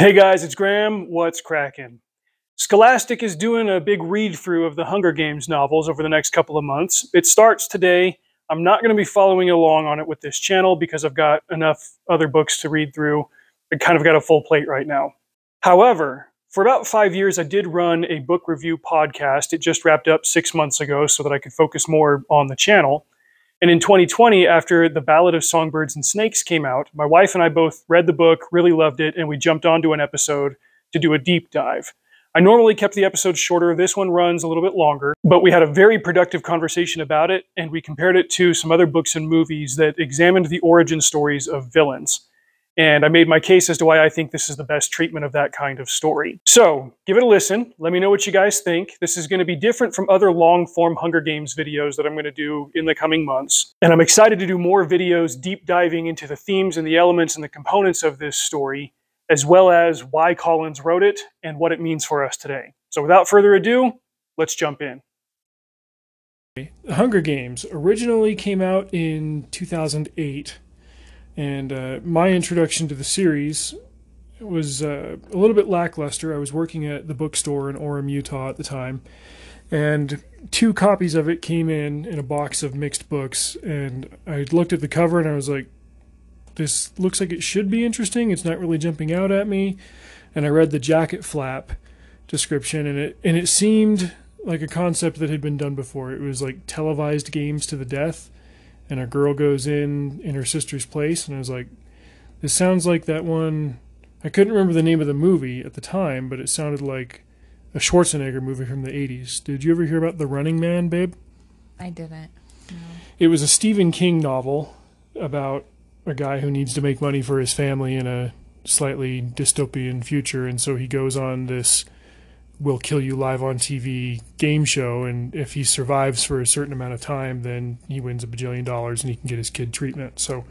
Hey guys, it's Graham. What's cracking? Scholastic is doing a big read-through of the Hunger Games novels over the next couple of months. It starts today. I'm not going to be following along on it with this channel because I've got enough other books to read through. I kind of got a full plate right now. However, for about 5 years, I did run a book review podcast. It just wrapped up 6 months ago so that I could focus more on the channel. And in 2020, after The Ballad of Songbirds and Snakes came out, my wife and I both read the book, really loved it, and we jumped onto an episode to do a deep dive. I normally kept the episodes shorter. This one runs a little bit longer, but we had a very productive conversation about it, and we compared it to some other books and movies that examined the origin stories of villains. And I made my case as to why I think this is the best treatment of that kind of story. So, give it a listen. Let me know what you guys think. This is going to be different from other long-form Hunger Games videos that I'm going to do in the coming months. And I'm excited to do more videos deep diving into the themes and the elements and the components of this story, as well as why Collins wrote it and what it means for us today. So without further ado, let's jump in. The Hunger Games originally came out in 2008. And my introduction to the series was a little bit lackluster. I was working at the bookstore in Orem, Utah at the time, and 2 copies of it came in a box of mixed books, and I looked at the cover and I was like, this looks like it should be interesting. It's not really jumping out at me. And I read the jacket flap description, and it seemed like a concept that had been done before. It was like televised games to the death, and a girl goes in her sister's place, and I was like, this sounds like that one. I couldn't remember the name of the movie at the time, but it sounded like a Schwarzenegger movie from the 80s. Did you ever hear about The Running Man, babe? I didn't. No. It was a Stephen King novel about a guy who needs to make money for his family in a slightly dystopian future, and so he goes on this "We'll Kill You Live on TV" game show, and if he survives for a certain amount of time, then he wins $1 bajillion and he can get his kid treatment. So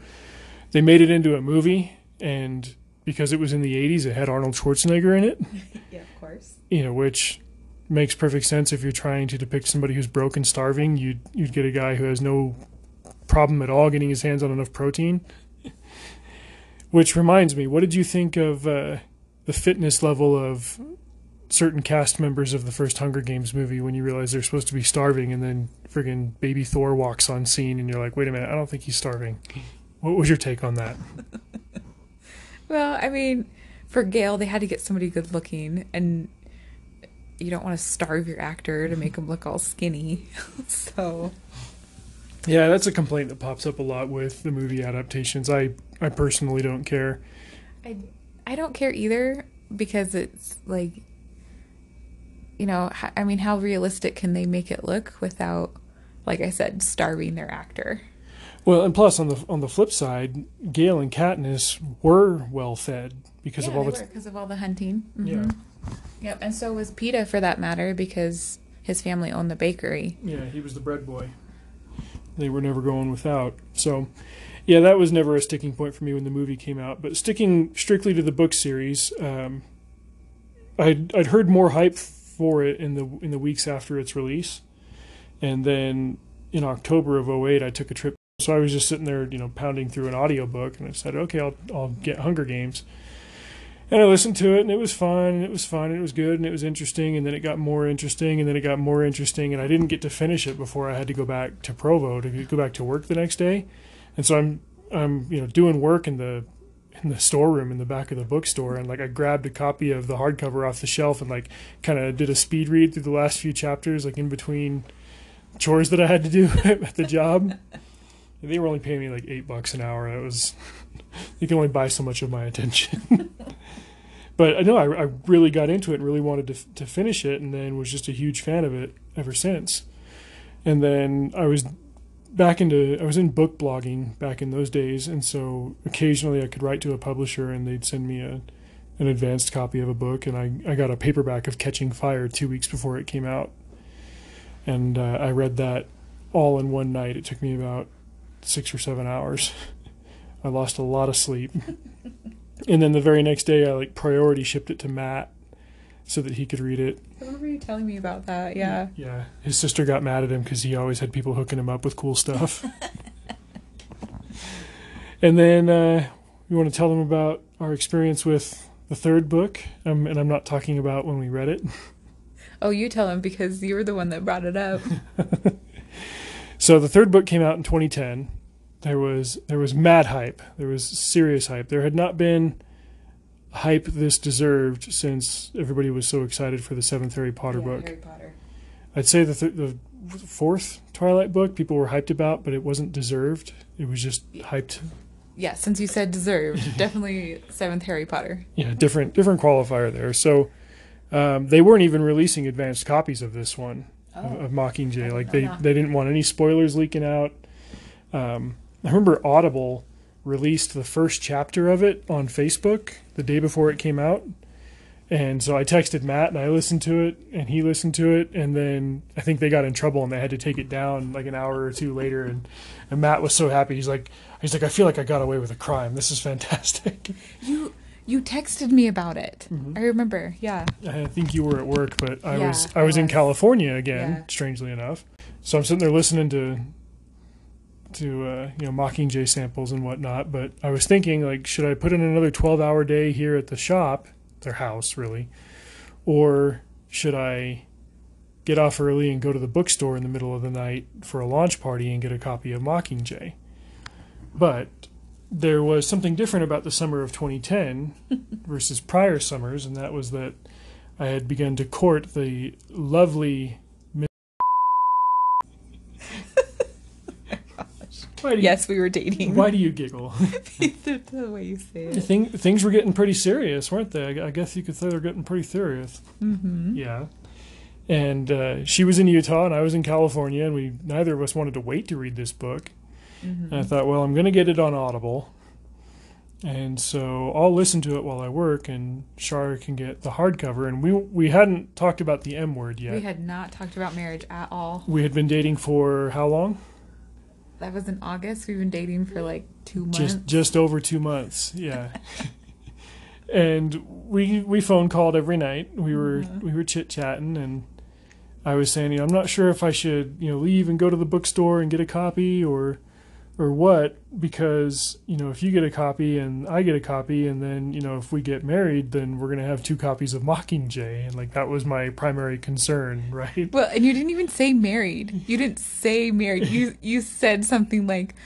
they made it into a movie, and because it was in the 80s, it had Arnold Schwarzenegger in it. Yeah, of course. You know, which makes perfect sense. If you're trying to depict somebody who's broke and starving, you'd get a guy who has no problem at all getting his hands on enough protein. Which reminds me, what did you think of the fitness level of certain cast members of the first Hunger Games movie when you realize they're supposed to be starving, and then friggin' baby Thor walks on scene and you're like, wait a minute, I don't think he's starving. What was your take on that? Well, I mean, for Gale, they had to get somebody good looking, and you don't want to starve your actor to make him look all skinny. So yeah, that's a complaint that pops up a lot with the movie adaptations. I personally don't care. I don't care either, because it's like, you know, I mean, how realistic can they make it look without, like I said, starving their actor? Well, and plus on the flip side, Gale and Katniss were well fed because of all the hunting. Mm-hmm. Yeah. Yep, and so was Peeta, for that matter, because his family owned the bakery. Yeah, he was the bread boy. They were never going without. So, yeah, that was never a sticking point for me when the movie came out. But sticking strictly to the book series, I'd heard more hype for it in the weeks after its release, and then in October of '08, I took a trip. So I was just sitting there, pounding through an audiobook, and I said, okay, I'll get Hunger Games. And I listened to it, and it was fun, and it was fun, and it was good, and it was interesting, and then it got more interesting, and then it got more interesting, and I didn't get to finish it before I had to go back to Provo to go back to work the next day. And so I'm doing work in the storeroom in the back of the bookstore, and I grabbed a copy of the hardcover off the shelf and kind of did a speed read through the last few chapters, in between chores that I had to do at the job. They were only paying me $8 an hour. It was, you can only buy so much of my attention. But I know I really got into it and really wanted to finish it, and then was just a huge fan of it ever since. And then I was in book blogging back in those days, and so occasionally I could write to a publisher and they'd send me an advanced copy of a book, and I got a paperback of Catching Fire 2 weeks before it came out. And I read that all in one night. It took me about 6 or 7 hours. I lost a lot of sleep. And then the very next day I priority shipped it to Matt so that he could read it. I remember you telling me about that, yeah. Yeah, his sister got mad at him because he always had people hooking him up with cool stuff. And then you want to tell them about our experience with the third book, and I'm not talking about when we read it. Oh, you tell him because you were the one that brought it up. So the third book came out in 2010. There was mad hype. There was serious hype. There had not been hype this deserved since everybody was so excited for the seventh Harry Potter book. Harry Potter. I'd say the fourth Twilight book people were hyped about, but it wasn't deserved. It was just hyped. Yeah, since you said deserved, definitely seventh Harry Potter. Yeah, different qualifier there. So they weren't even releasing advanced copies of this one, of Mockingjay. Like they didn't want any spoilers leaking out. I remember Audible released the first chapter of it on Facebook the day before it came out. And so I texted Matt and I listened to it and he listened to it. And then I think they got in trouble and they had to take it down like an hour or two later. And Matt was so happy. He's like, I feel like I got away with a crime. This is fantastic. You texted me about it. Mm-hmm. I remember. Yeah. I think you were at work, but I was in California again, strangely enough. So I'm sitting there listening to Mockingjay samples and whatnot. But I was thinking, like, should I put in another 12-hour day here at the shop, their house really, or should I get off early and go to the bookstore in the middle of the night for a launch party and get a copy of Mockingjay? But there was something different about the summer of 2010 versus prior summers, and that was that I had begun to court the lovely Yes, we were dating. Why do you giggle? The way you say it. Things were getting pretty serious, weren't they? I guess you could say they're getting pretty serious. Mm-hmm. Yeah. And she was in Utah and I was in California, and neither of us wanted to wait to read this book. Mm-hmm. And I thought, well, I'm going to get it on Audible. And so I'll listen to it while I work, and Shara can get the hardcover. And we hadn't talked about the M word yet. We had not talked about marriage at all. We had been dating for how long? That was in August. We've been dating for like 2 months. Just over 2 months, yeah. And we phone called every night. We were chit chatting, and I was saying, I'm not sure if I should leave and go to the bookstore and get a copy or what, because if you get a copy and I get a copy, and then if we get married, then we're gonna have 2 copies of Mockingjay, and like that was my primary concern, right? Well, and you didn't even say married. You didn't say married. You said something like,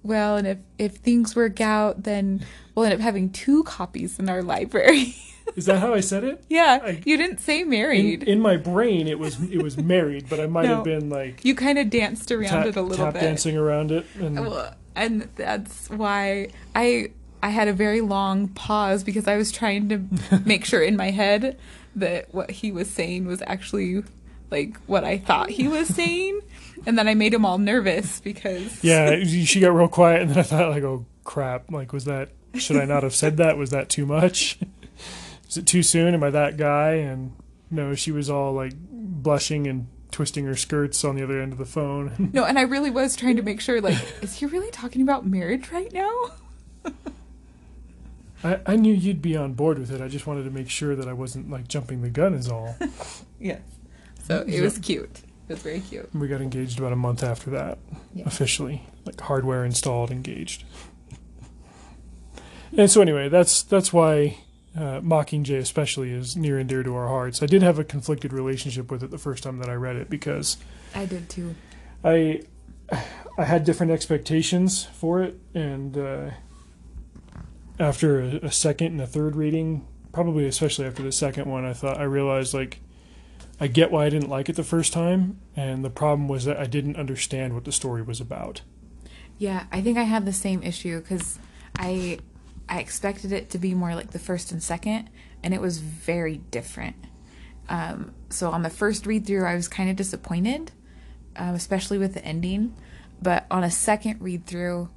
well, and if things work out, then we'll end up having 2 copies in our library. Is that how I said it? Yeah, you didn't say married. In my brain, it was married, but I might have been like... You kind of danced around it a little bit. Tap dancing around it. And that's why I had a very long pause, because I was trying to make sure in my head that what he was saying was actually like what I thought he was saying. And then I made him all nervous because... Yeah, she got real quiet, and then I thought, like, oh, crap. Like, should I not have said that? Was that too much? Is it too soon? Am I that guy? And no, she was all like blushing and twisting her skirts on the other end of the phone. No, and I really was trying to make sure, like, is he really talking about marriage right now? I knew you'd be on board with it. I just wanted to make sure that I wasn't like jumping the gun is all. Yes. So it was cute. It was very cute. We got engaged about a month after that, officially. Like hardware installed, engaged. And so anyway, that's why... Mockingjay especially is near and dear to our hearts. I did have a conflicted relationship with it the first time that I read it, because I did too. I had different expectations for it, and after a second and a third reading, probably especially after the second one, I realized like I get why I didn't like it the first time, and the problem was that I didn't understand what the story was about. Yeah, I think I had the same issue, because I expected it to be more like the first and second, and it was very different. So on the first read through, I was kind of disappointed, especially with the ending. But on a second read through,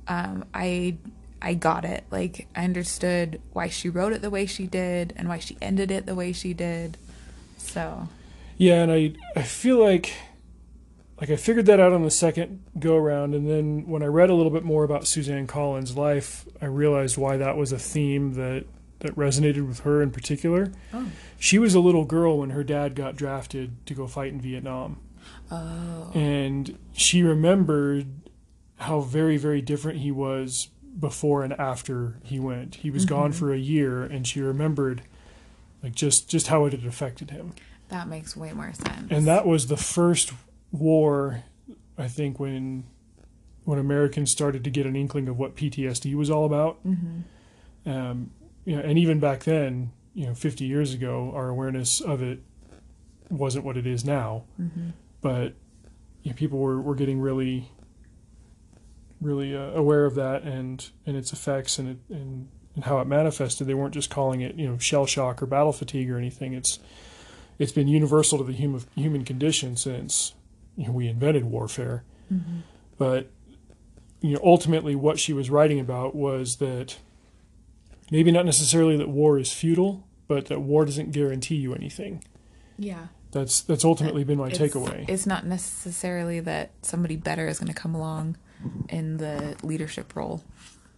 I got it. Like, I understood why she wrote it the way she did and why she ended it the way she did. So yeah, and I feel like I figured that out on the second go around, and then when I read a little bit more about Suzanne Collins' life, I realized why that was a theme that resonated with her in particular. Oh. She was a little girl when her dad got drafted to go fight in Vietnam. Oh. And she remembered how very, very different he was before and after he went. He was gone for a year, and she remembered like just how it had affected him. That makes way more sense. And that was the first war, I think, when Americans started to get an inkling of what PTSD was all about. And even back then, 50 years ago, our awareness of it wasn't what it is now. But people were getting really aware of that and its effects and how it manifested. They weren't just calling it shell shock or battle fatigue or anything. It's been universal to the human condition since we invented warfare. But ultimately what she was writing about was that maybe not necessarily that war is futile, but that war doesn't guarantee you anything. Yeah. That's ultimately been my takeaway. It's not necessarily that somebody better is going to come along in the leadership role.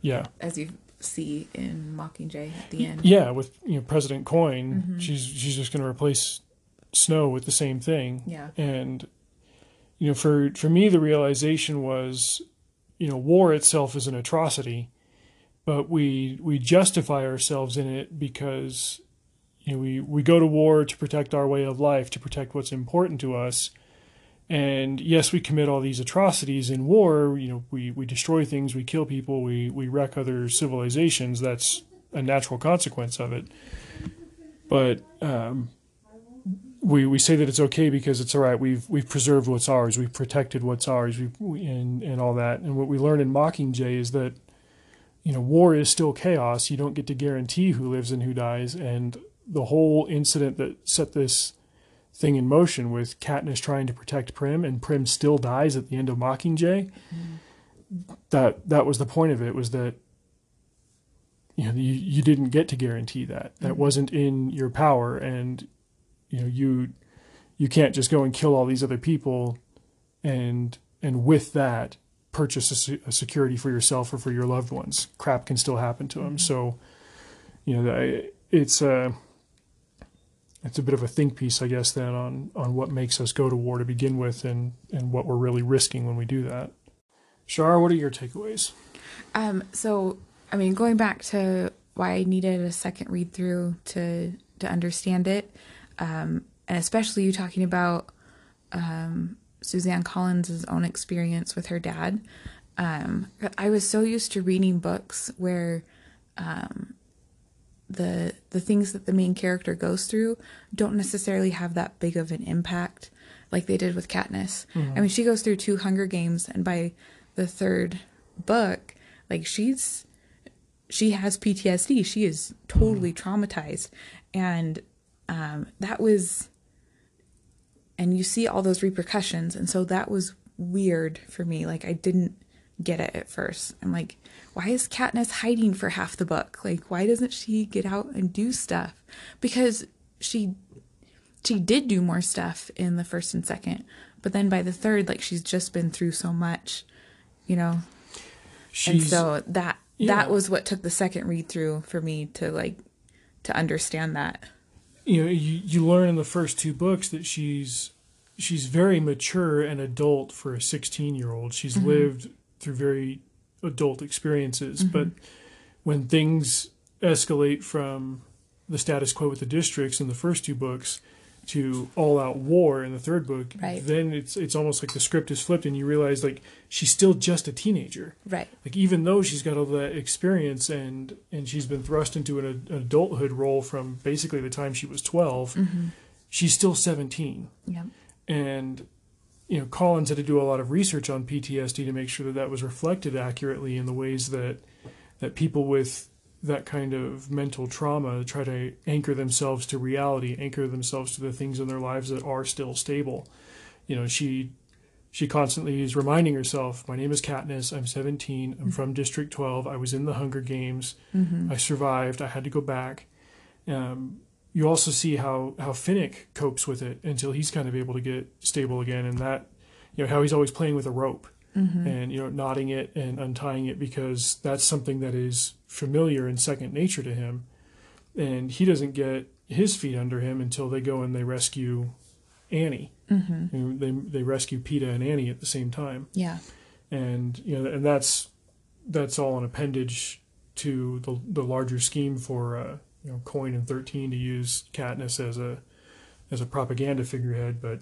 Yeah. As you see in Mockingjay at the end. Yeah, with President Coin, she's just going to replace Snow with the same thing. Yeah. And for me the realization was war itself is an atrocity, but we justify ourselves in it because we go to war to protect our way of life, to protect what's important to us. And yes, we commit all these atrocities in war. We destroy things, we kill people, we wreck other civilizations. That's a natural consequence of it. But we say that it's okay because it's all right. We've preserved what's ours. We've protected what's ours. And all that. And what we learn in Mockingjay is that war is still chaos. You don't get to guarantee who lives and who dies. And the whole incident that set this thing in motion with Katniss trying to protect Prim, and Prim still dies at the end of Mockingjay. That was the point of it, was that you didn't get to guarantee that. That wasn't in your power, and you can't just go and kill all these other people and with that purchase a security for yourself or for your loved ones. Crap can still happen to them. So it's a bit of a think piece, I guess, then on what makes us go to war to begin with and what we're really risking when we do that. Shar, what are your takeaways? So, going back to why I needed a second read through to understand it, and especially you talking about Suzanne Collins' own experience with her dad. I was so used to reading books where the things that the main character goes through don't necessarily have that big of an impact like they did with Katniss. She goes through 2 Hunger Games, and by the third book, like she has PTSD. She is totally traumatized, and that was, and you see all those repercussions, and so that was weird for me. Like I didn't get it at first. I'm like, why is Katniss hiding for half the book? Like, why doesn't she get out and do stuff? Because she did do more stuff in the first and second, but then by the third, like she's just been through so much, and so that was what took the second read through for me to understand that. You learn in the first 2 books that she's very mature and adult for a 16-year-old. She's lived through very adult experiences, but when things escalate from the status quo with the districts in the first 2 books to all-out war in the third book, then it's almost like the script is flipped, and you realize like she's still just a teenager. Right. Like even though she's got all that experience and she's been thrust into an adulthood role from basically the time she was 12, she's still 17. Yep. And Collins had to do a lot of research on PTSD to make sure that was reflected accurately in the ways that people with that kind of mental trauma try to anchor themselves to reality, anchor themselves to the things in their lives that are still stable. She constantly is reminding herself, my name is Katniss, I'm 17, I'm from District 12, I was in the Hunger Games, I survived, I had to go back. You also see how Finnick copes with it until he's kind of able to get stable again, and that, how he's always playing with a rope and, knotting it and untying it because that's something that is familiar and second nature to him. And he doesn't get his feet under him until they go and they rescue Annie. They rescue Peeta and Annie at the same time. Yeah. And, and that's that's all an appendage to the larger scheme for Coin and 13 to use Katniss as a propaganda figurehead. But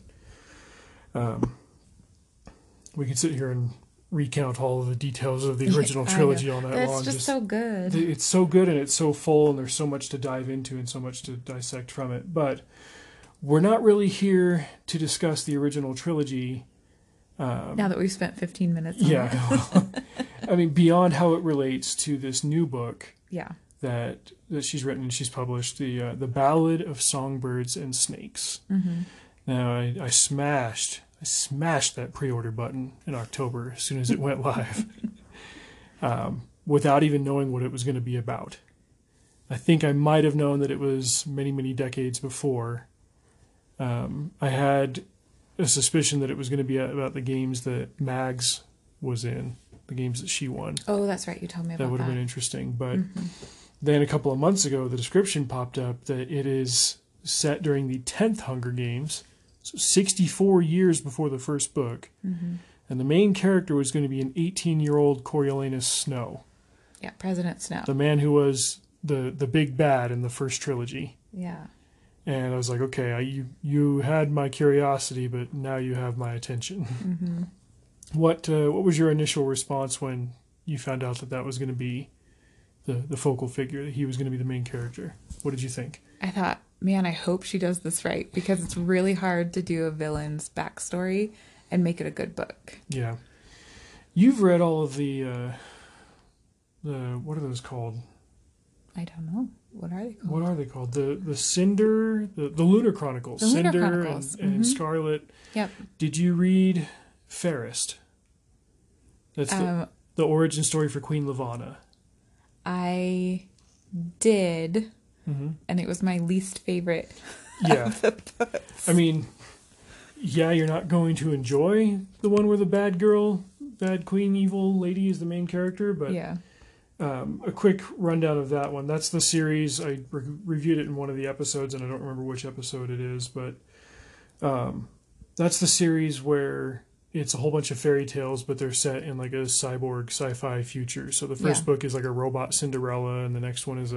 we can sit here and recount all of the details of the original trilogy all night long. It's just so good. It's so good, and it's so full, and there's so much to dive into and so much to dissect from it. But we're not really here to discuss the original trilogy. Now that we've spent 15 minutes on it. I mean, beyond how it relates to this new book that she's written and she's published, the Ballad of Songbirds and Snakes. Mm-hmm. Now, I smashed that pre-order button in October as soon as it went live, without even knowing what it was going to be about. I think I might have known that it was many, many decades before. I had a suspicion that it was going to be about the games that Mags was in, the games that she won. Oh, that's right. You told me about that. That would have been interesting. But then a couple of months ago, the description popped up that it is set during the 10th Hunger Games, so 64 years before the first book. Mm-hmm. And the main character was going to be an 18-year-old Coriolanus Snow. Yeah, President Snow. The man who was the big bad in the first trilogy. Yeah. And I was like, okay, you had my curiosity, but now you have my attention. Mm-hmm. What was your initial response when you found out that was going to be the focal figure, that he was going to be the main character? What did you think? I thought, man, I hope she does this right, because it's really hard to do a villain's backstory and make it a good book. Yeah. You've read all of the what are those called? I don't know. What are they called? What are they called? The Cinder, the Lunar Chronicles. The Lunar Cinder Chronicles. and Scarlet. Yep. Did you read Fairest? That's the origin story for Queen Lavanna. I did, and it was my least favorite of the books. I mean, you're not going to enjoy the one where the bad queen, evil lady is the main character, but a quick rundown of that one. That's the series. I reviewed it in one of the episodes, and I don't remember which episode it is, but that's the series where it's a whole bunch of fairy tales, but they're set in like a cyborg sci-fi future. So the first book is like a robot Cinderella, and the next one is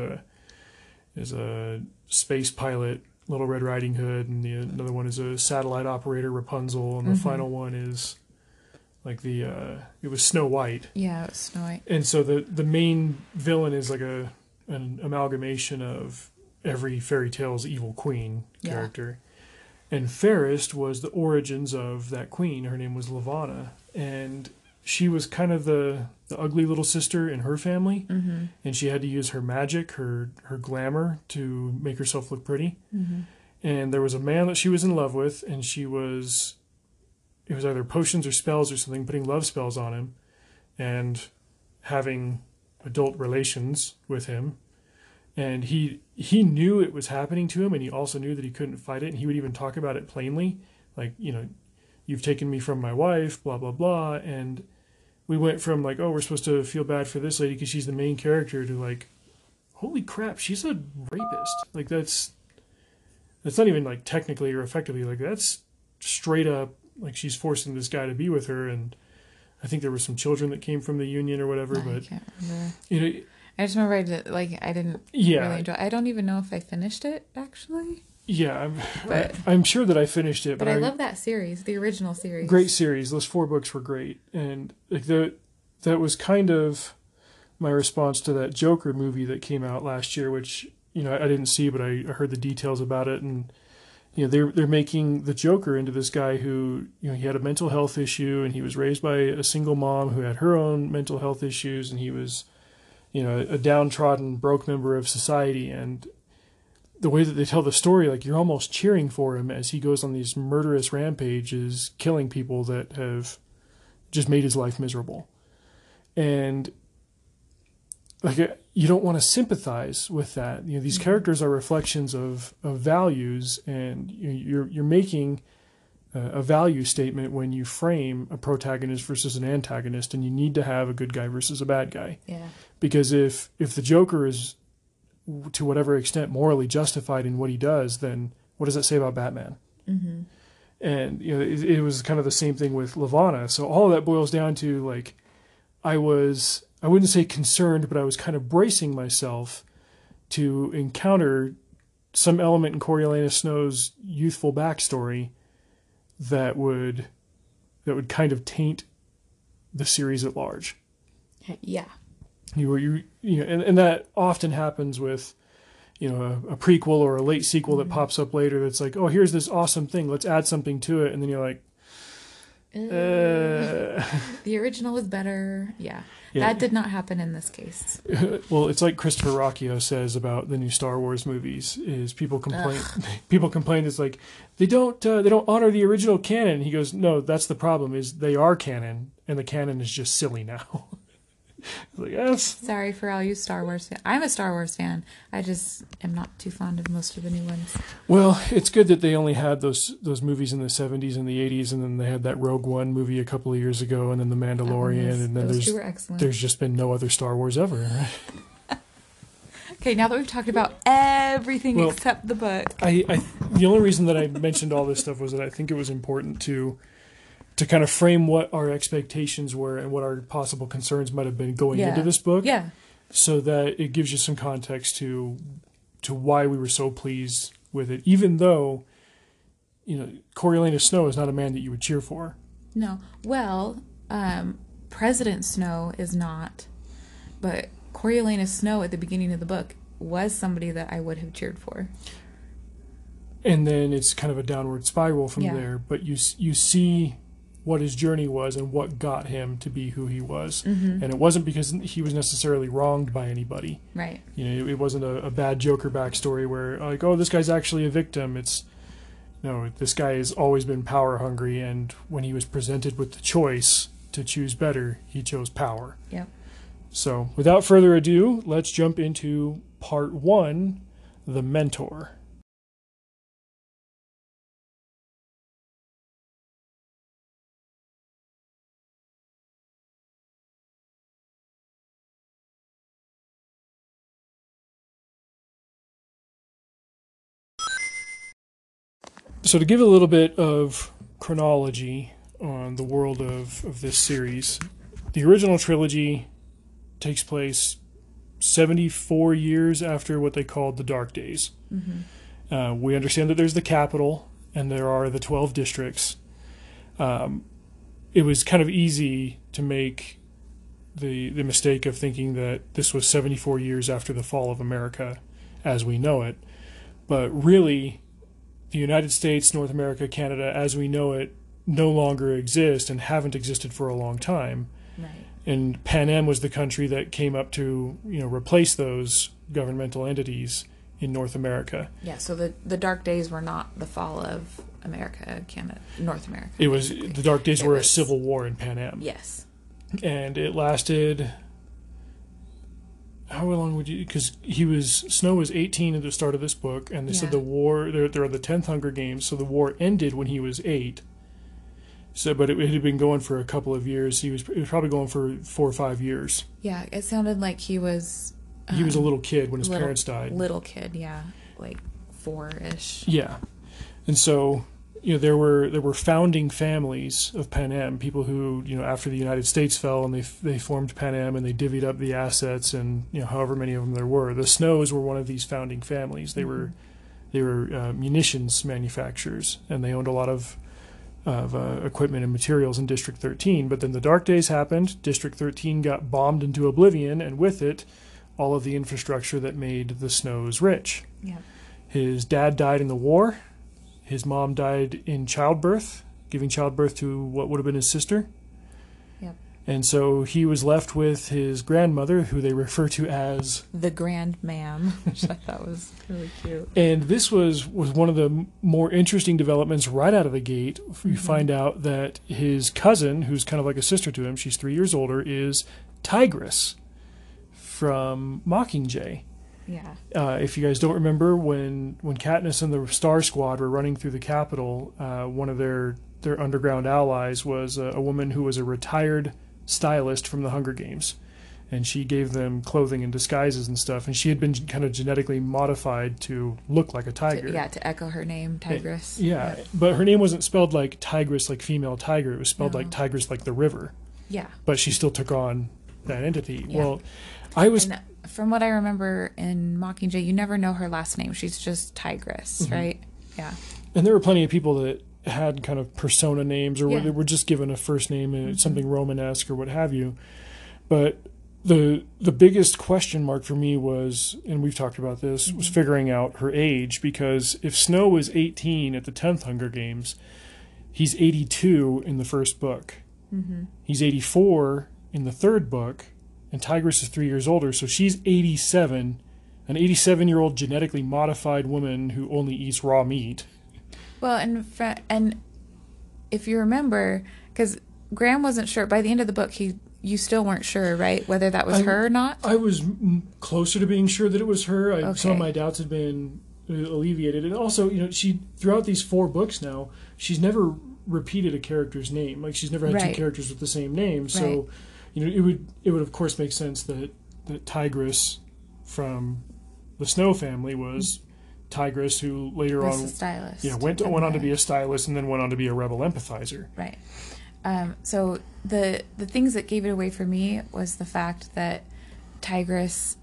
a space pilot, Little Red Riding Hood, and another one is a satellite operator, Rapunzel, and the final one is like it was Snow White. Yeah, it was Snow White. And so the main villain is like an amalgamation of every fairy tale's evil queen character. And Fairest was the origins of that queen. Her name was Lavanna. And she was kind of the ugly little sister in her family. Mm-hmm. And she had to use her magic, her glamour, to make herself look pretty. Mm-hmm. And there was a man that she was in love with, and it was either potions or spells or something, putting love spells on him and having adult relations with him. And he knew it was happening to him, and he also knew that he couldn't fight it. And he would even talk about it plainly, like, you've taken me from my wife, blah, blah, blah. And we went from like, oh, we're supposed to feel bad for this lady because she's the main character, to like, holy crap, she's a rapist. Like, that's not even like technically or effectively, like, that's straight up, like, she's forcing this guy to be with her. And I think there were some children that came from the union or whatever. But I can't remember. I just remember I didn't really enjoy it. I don't even know if I finished it, actually. Yeah, I'm sure that I finished it. But I love that series, the original series. Great series. Those 4 books were great. And like that was kind of my response to that Joker movie that came out last year, which, I didn't see, but I heard the details about it. And, they're making the Joker into this guy who, he had a mental health issue, and he was raised by a single mom who had her own mental health issues, and he was a downtrodden, broke member of society. And the way that they tell the story, like, you're almost cheering for him as he goes on these murderous rampages, killing people that have just made his life miserable. And like, you don't want to sympathize with that. These characters are reflections of values, and you're making a value statement when you frame a protagonist versus an antagonist, and you need to have a good guy versus a bad guy. Yeah. Because if the Joker is, to whatever extent, morally justified in what he does, then what does that say about Batman? Mm-hmm. And it was kind of the same thing with Lavanna. So all of that boils down to, like, I was I wouldn't say concerned, but I was kind of bracing myself to encounter some element in Coriolanus Snow's youthful backstory that would kind of taint the series at large. Yeah. And that often happens with, a prequel or a late sequel that pops up later. That's like, oh, here's this awesome thing. Let's add something to it. And then you're like, the original was better. Yeah. That did not happen in this case. Well, it's like Christopher Rocchio says about the new Star Wars movies is people complain. People complain it's like they don't honor the original canon. He goes, no, that's the problem is they are canon and the canon is just silly now. Like, yes. Sorry for all you Star Wars fans. I'm a Star Wars fan. I just am not too fond of most of the new ones. Well, it's good that they only had those movies in the 70s and the 80s, and then they had that Rogue One movie a couple of years ago, and then The Mandalorian, and then those two were excellent. There's just been no other Star Wars ever, right? Okay, now that we've talked about everything except the book. The only reason that I mentioned all this stuff was that I think it was important to kind of frame what our expectations were and what our possible concerns might have been going into this book. Yeah. So that it gives you some context to why we were so pleased with it, even though, Coriolanus Snow is not a man that you would cheer for. No. Well, President Snow is not, but Coriolanus Snow at the beginning of the book was somebody that I would have cheered for. And then it's kind of a downward spiral from there, but you see what his journey was and what got him to be who he was. Mm-hmm. And it wasn't because he was necessarily wronged by anybody. Right. It wasn't a bad Joker backstory where, like, oh, this guy's actually a victim. No, this guy has always been power hungry, and when he was presented with the choice to choose better, he chose power. Yep. So, without further ado, let's jump into part 1, The Mentor. So to give a little bit of chronology on the world of this series, the original trilogy takes place 74 years after what they called the Dark Days. Mm-hmm. We understand that there's the capital and there are the 12 districts. It was kind of easy to make the mistake of thinking that this was 74 years after the fall of America as we know it. But really, the United States, North America, Canada, as we know it, no longer exist and haven't existed for a long time. Right. And Pan Am was the country that came up to, replace those governmental entities in North America. Yeah, so the Dark Days were not the fall of America, Canada, North America. It was the Dark Days were a civil war in Pan Am. Yes. And it lasted. How long would you? Because Snow was 18 at the start of this book, and they said the war. There are the 10th Hunger Games, so the war ended when he was 8. So, but it had been going for a couple of years. It was probably going for 4 or 5 years. Yeah, it sounded like he was. He was a little kid when his parents died. Little kid, yeah, like 4-ish. Yeah, and so there were founding families of Pan Am, people who after the United States fell and they formed Pan Am and they divvied up the assets and however many of them there were. The Snows were one of these founding families. They were munitions manufacturers and they owned a lot of equipment and materials in District 13. But then the Dark Days happened. District 13 got bombed into oblivion, and with it, all of the infrastructure that made the Snows rich. Yeah. His dad died in the war. His mom died in childbirth, giving childbirth to what would have been his sister. Yep. And so he was left with his grandmother, who they refer to as the Grandmam, which I thought was really cute. And this was one of the more interesting developments right out of the gate. You find out that his cousin, who's kind of like a sister to him, she's 3 years older, is Tigress from Mockingjay. Yeah. If you guys don't remember, when Katniss and the Star Squad were running through the Capitol, one of their underground allies was a woman who was a retired stylist from the Hunger Games. And she gave them clothing and disguises and stuff. And she had been kind of genetically modified to look like a tiger. To echo her name, Tigress. Yeah, but her name wasn't spelled like Tigress, like female tiger. It was spelled like Tigress, like the river. Yeah. But she still took on entity. Yeah. Well, I was... And from what I remember in Mockingjay, you never know her last name. She's just Tigress, right? Yeah. And there were plenty of people that had kind of persona names, or Yeah. were just given a first name and something Romanesque or what have you. But the biggest question mark for me was, and we've talked about this, was figuring out her age, because if Snow was 18 at the 10th Hunger Games, he's 82 in the first book. He's 84 in the third book, and Tigress is 3 years older, so she's 87, an 87-year-old genetically modified woman who only eats raw meat. Well, and if you remember, because Graham wasn't sure, by the end of the book, you still weren't sure, right, whether that was her or not? I was closer to being sure that it was her. Okay. Some of my doubts had been alleviated. And also, she throughout these 4 books now, she's never repeated a character's name. Like, she's never had Right. 2 characters with the same name. So, Right. it would of course make sense that Tigress from the Snow family was Tigress, who later Was on the stylist. went on to be a stylist, and then went on to be a rebel empathizer. Right. So the things that gave it away for me was the fact that Tigress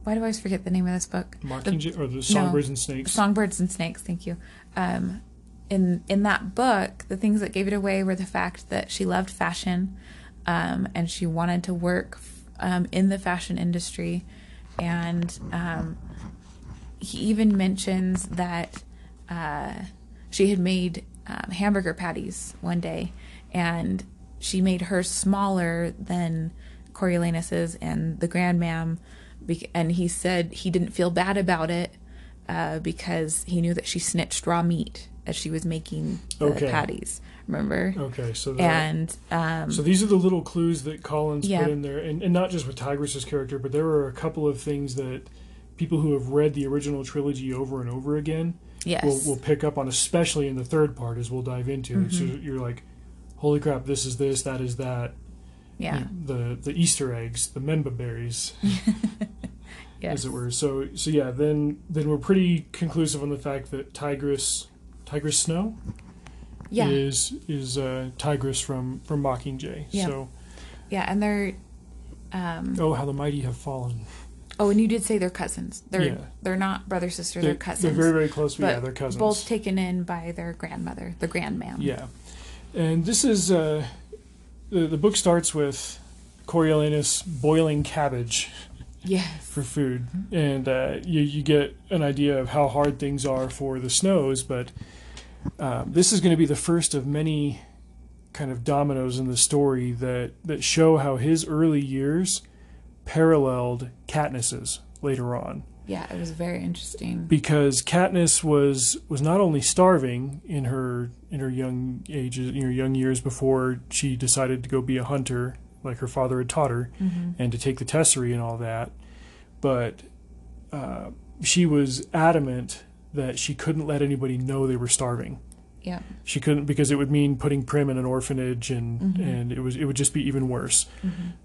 why do I always forget the name of this book? Mockingjay, or the Songbirds and Snakes. Songbirds and Snakes, thank you. In that book, the things that gave it away were the fact that she loved fashion, and she wanted to work in the fashion industry, and he even mentions that she had made hamburger patties one day, and she made hers smaller than Coriolanus's and the Grandmam, and he said he didn't feel bad about it because he knew that she snitched raw meat as she was making the patties. Remember? Okay, so so these are the little clues that Collins Yeah. put in there, and not just with Tigress's character, but there were a couple of things that people who have read the original trilogy over and over again yes, will pick up on, especially in the third part, as we'll dive into. So you're like, holy crap, this is this, that is that. yeah, The Easter eggs, the Memba berries, yes. as it were. So yeah, then we're pretty conclusive on the fact that Tigress Snow Yeah. is Tigress from Mockingjay. Yeah. So Yeah, and they're oh, how the mighty have fallen. oh, and you did say they're cousins. They're not brother sister. They're cousins. They're very, very close. But But yeah, they're cousins. both taken in by their grandmother, the Grandmam. Yeah, and this is the book starts with Coriolanus boiling cabbage Yes. for food, and you get an idea of how hard things are for the Snows. But this is going to be the first of many kind of dominoes in the story that show how his early years paralleled Katniss's later on. Yeah, it was very interesting. Because Katniss was not only starving in her young ages, in her young years before she decided to go be a hunter, like her father had taught her, and to take the tesserae and all that, but she was adamant that she couldn't let anybody know they were starving. Yeah. She couldn't, because it would mean putting Prim in an orphanage, and it would just be even worse.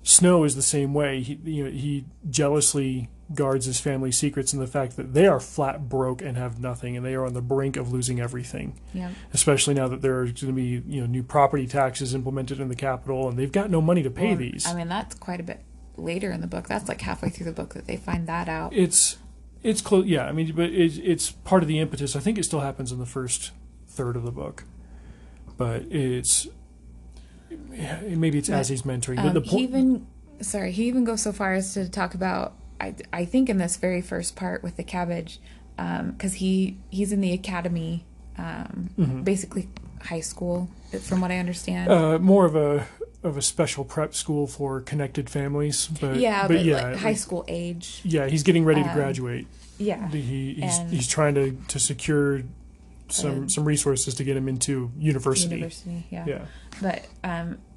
Snow is the same way. He jealously guards his family secrets, and the fact that they are flat broke and have nothing, and they are on the brink of losing everything. Yeah. Especially now that there are going to be new property taxes implemented in the capital, and they've got no money to pay these. I mean, that's quite a bit later in the book. That's like halfway through the book that they find that out. It's close. Yeah, I mean, but it's part of the impetus. I think it still happens in the first third of the book, but maybe it's as he's mentoring. But the he even goes so far as to talk about, I think in this very first part with the cabbage, because he's in the academy, basically high school, from what I understand. More of a special prep school for connected families, but like high school age. Yeah, he's getting ready to graduate. Yeah, he's trying to secure some resources to get him into university. Yeah. But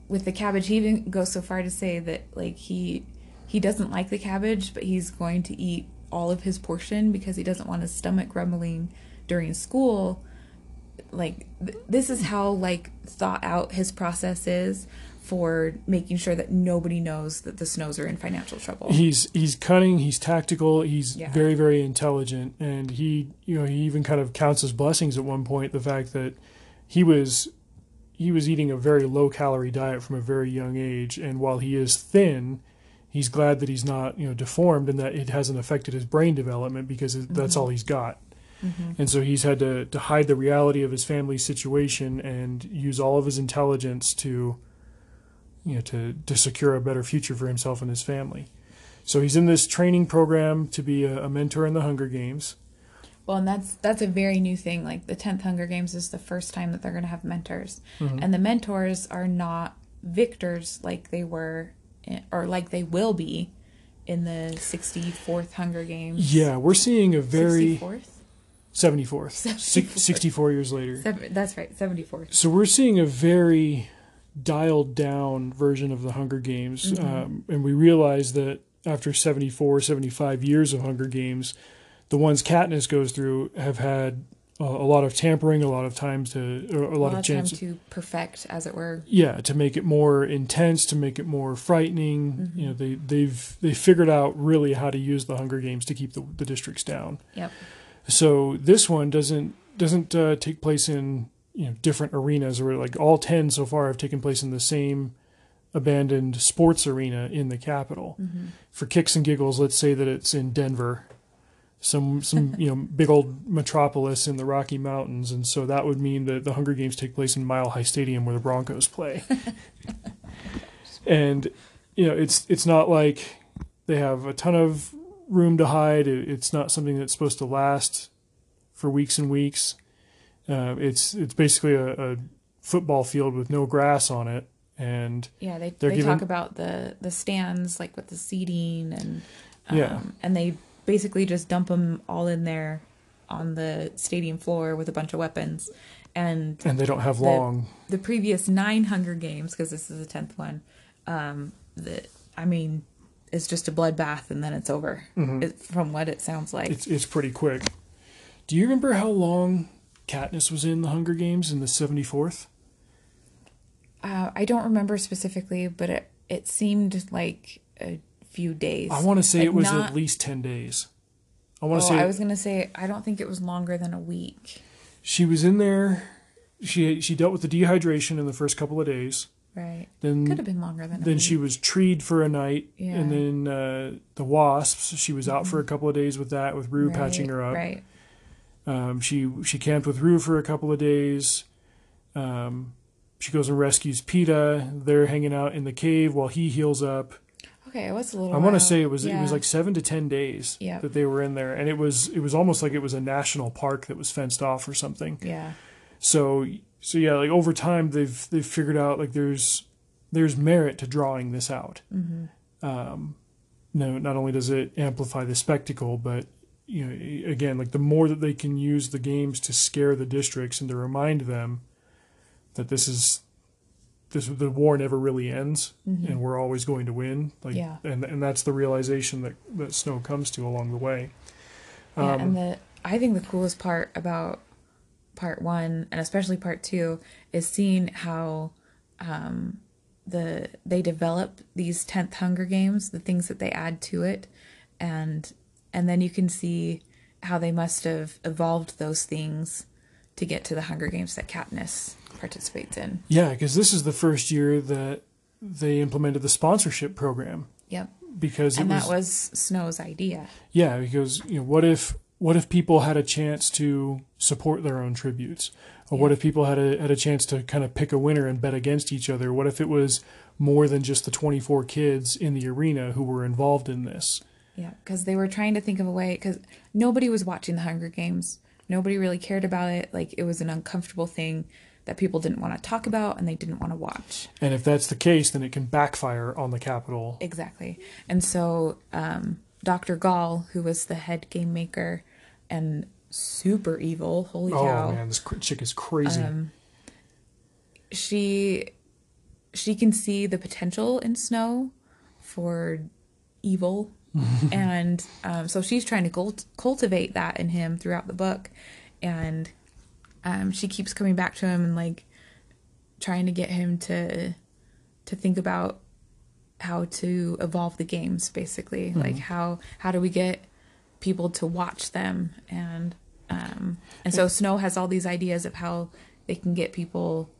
with the cabbage, he even goes so far to say that like he doesn't like the cabbage, but he's going to eat all of his portion because he doesn't want his stomach rumbling during school. Like this is how like thought out his process is for making sure that nobody knows that the Snows are in financial trouble. He's cunning, he's tactical, he's very, very intelligent, and he even kind of counts his blessings at one point, the fact that he was he was eating a very low calorie diet from a very young age, and while he is thin, he's glad that he's not, deformed and that it hasn't affected his brain development because that's all he's got. And so he's had to hide the reality of his family's situation and use all of his intelligence to secure a better future for himself and his family. So he's in this training program to be a mentor in the Hunger Games. Well, and that's a very new thing. Like the 10th Hunger Games is the first time that they're going to have mentors. And the mentors are not victors like they were, or like they will be in the 64th Hunger Games. Yeah, we're seeing a very... 64th? 74th. 64 years later. That's right, 74th. So we're seeing a very dialed down version of the Hunger Games. And we realize that after 74, 75 years of Hunger Games, the ones Katniss goes through have had a lot of tampering, a lot of time to perfect, as it were. Yeah, to make it more intense, to make it more frightening. They've figured out really how to use the Hunger Games to keep the districts down. Yep. So this one doesn't take place in different arenas, or like all 10 so far have taken place in the same abandoned sports arena in the capital. For kicks and giggles, let's say that it's in Denver, some big old metropolis in the Rocky Mountains, and so that would mean that the Hunger Games take place in Mile High Stadium where the Broncos play. And it's not like they have a ton of room to hide. It's not something that's supposed to last for weeks and weeks. It's basically a football field with no grass on it, and yeah, they talk about the stands, like with the seating, and they basically just dump them all in there on the stadium floor with a bunch of weapons, and they don't have long. The previous 9 Hunger Games, because this is the 10th one, it's just a bloodbath and then it's over. From what it sounds like, it's pretty quick. Do you remember how long Katniss was in the Hunger Games in the 74th? I don't remember specifically, but it seemed like a few days. I want to say it was at least 10 days. I was going to say, I don't think it was longer than a week. She was in there. She dealt with the dehydration in the first couple of days. Right. Then could have been longer than a Then week. she was treed for a night. Yeah. And then the wasps, she was out for a couple of days with that, with Rue patching her up. Right. She camped with Rue for a couple of days. She goes and rescues Peta. They're hanging out in the cave while he heals up. Okay, it was a little. I want to say it was like 7 to 10 days that they were in there, and it was almost like it was a national park that was fenced off or something. Yeah. So yeah, like over time they've figured out like there's merit to drawing this out. No, not only does it amplify the spectacle, but again, like the more that they can use the games to scare the districts and to remind them that the war never really ends, and we're always going to win. And that's the realization that Snow comes to along the way. And I think the coolest part about part 1 and especially part 2 is seeing how they develop these 10th Hunger Games, the things that they add to it, and then you can see how they must have evolved those things to get to the Hunger Games that Katniss participates in. Yeah, because this is the first year that they implemented the sponsorship program. Yep. That was Snow's idea. Yeah, because what if people had a chance to support their own tributes? Or what if people had a chance to kind of pick a winner and bet against each other? What if it was more than just the 24 kids in the arena who were involved in this? Yeah, because they were trying to think of a way, because nobody was watching the Hunger Games. Nobody really cared about it. Like, it was an uncomfortable thing that people didn't want to talk about and they didn't want to watch. And if that's the case, then it can backfire on the Capitol. Exactly. And so Dr. Gall, who was the head game maker and super evil, holy cow. Oh, man, this chick is crazy. She can see the potential in Snow for evil. And so she's trying to cultivate that in him throughout the book. And she keeps coming back to him and like trying to get him to think about how to evolve the games, basically. Like how do we get people to watch them? And so Snow has all these ideas of how they can get people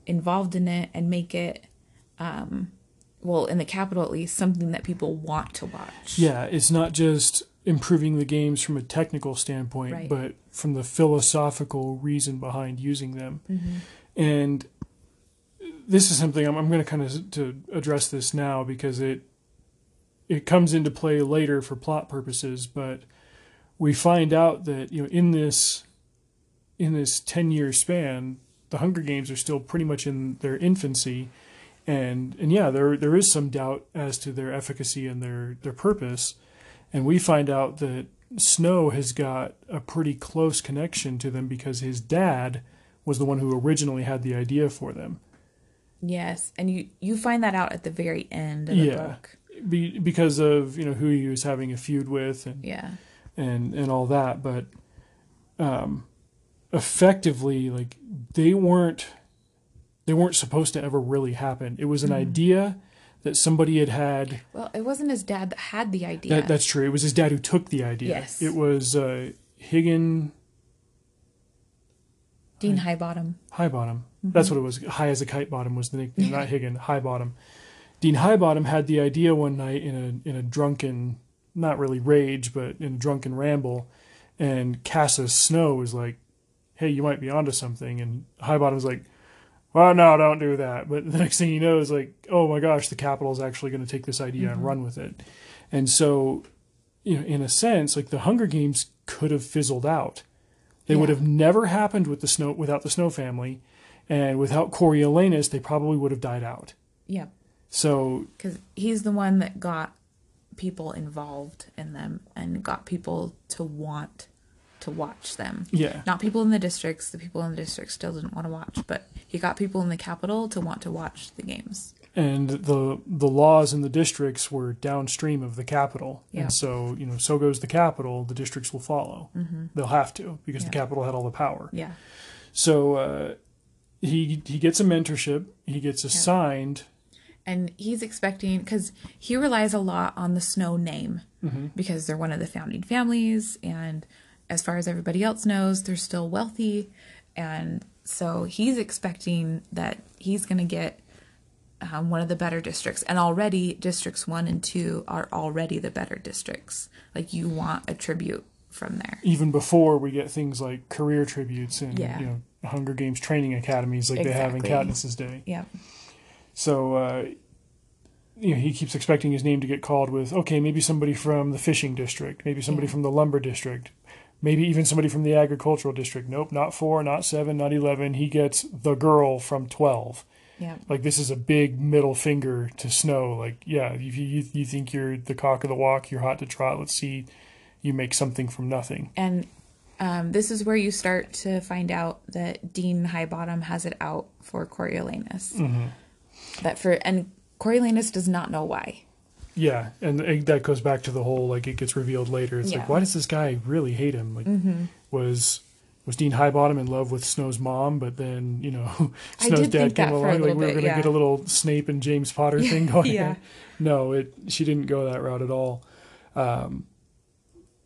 involved in it and make it, well, in the capital at least, something that people want to watch. Yeah, it's not just improving the games from a technical standpoint, Right. but from the philosophical reason behind using them. And this is something I'm going to kind of to address this now because it comes into play later for plot purposes, but we find out that, you know, in this 10-year span, the Hunger Games are still pretty much in their infancy, and yeah, there is some doubt as to their efficacy and their purpose, and we find out that Snow has got a pretty close connection to them because his dad was the one who originally had the idea for them. Yes, and you find that out at the very end of the book. Because of, you know, who he was having a feud with and and all that, but effectively, like, they weren't supposed to ever really happen. It was an idea that somebody had. Well, it wasn't his dad that had the idea. That's true. It was his dad who took the idea. Yes. It was Dean Highbottom. Highbottom. That's what it was. High as a kite bottom was the nickname, not Higgin. Highbottom. Dean Highbottom had the idea one night in a drunken, not really rage, but in a drunken ramble, and Cassius Snow was like, "Hey, you might be onto something," and Highbottom's like, "Well, no, don't do that." But the next thing you know is like, "Oh my gosh, the Capitol is actually going to take this idea and run with it." And so, you know, in a sense, like, the Hunger Games could have fizzled out. They would have never happened with without the Snow family, and without Coriolanus, they probably would have died out. Yeah. So, because he's the one that got people involved in them and got people to want to watch them. Yeah. Not people in the districts. The people in the districts still didn't want to watch, but he got people in the capital to want to watch the games. And the laws in the districts were downstream of the capital. Yeah. And so, you know, so goes the capital, the districts will follow. They'll have to, because the capital had all the power. Yeah. So he gets a mentorship. He gets assigned. And he's expecting, because he relies a lot on the Snow name, because they're one of the founding families, and as far as everybody else knows, they're still wealthy, and so he's expecting that he's going to get one of the better districts, and already districts 1 and 2 are already the better districts. Like, you want a tribute from there. Even before we get things like career tributes and you know, Hunger Games training academies like they have in Katniss's day. Yeah. So, you know, he keeps expecting his name to get called with, okay, maybe somebody from the fishing district, maybe somebody from the lumber district, maybe even somebody from the agricultural district. Nope, not 4, not 7, not 11. He gets the girl from 12. Yeah. Like, this is a big middle finger to Snow. Like, yeah, you think you're the cock of the walk, you're hot to trot, let's see you make something from nothing. And this is where you start to find out that Dean Highbottom has it out for Coriolanus. And Coriolanus does not know why. Yeah, and that goes back to the whole, like, it gets revealed later. It's like, why does this guy really hate him? Like, was Dean Highbottom in love with Snow's mom, but then, you know, Snow's dad came along, like, we were going to get a little Snape and James Potter thing going. Yeah. No, she didn't go that route at all.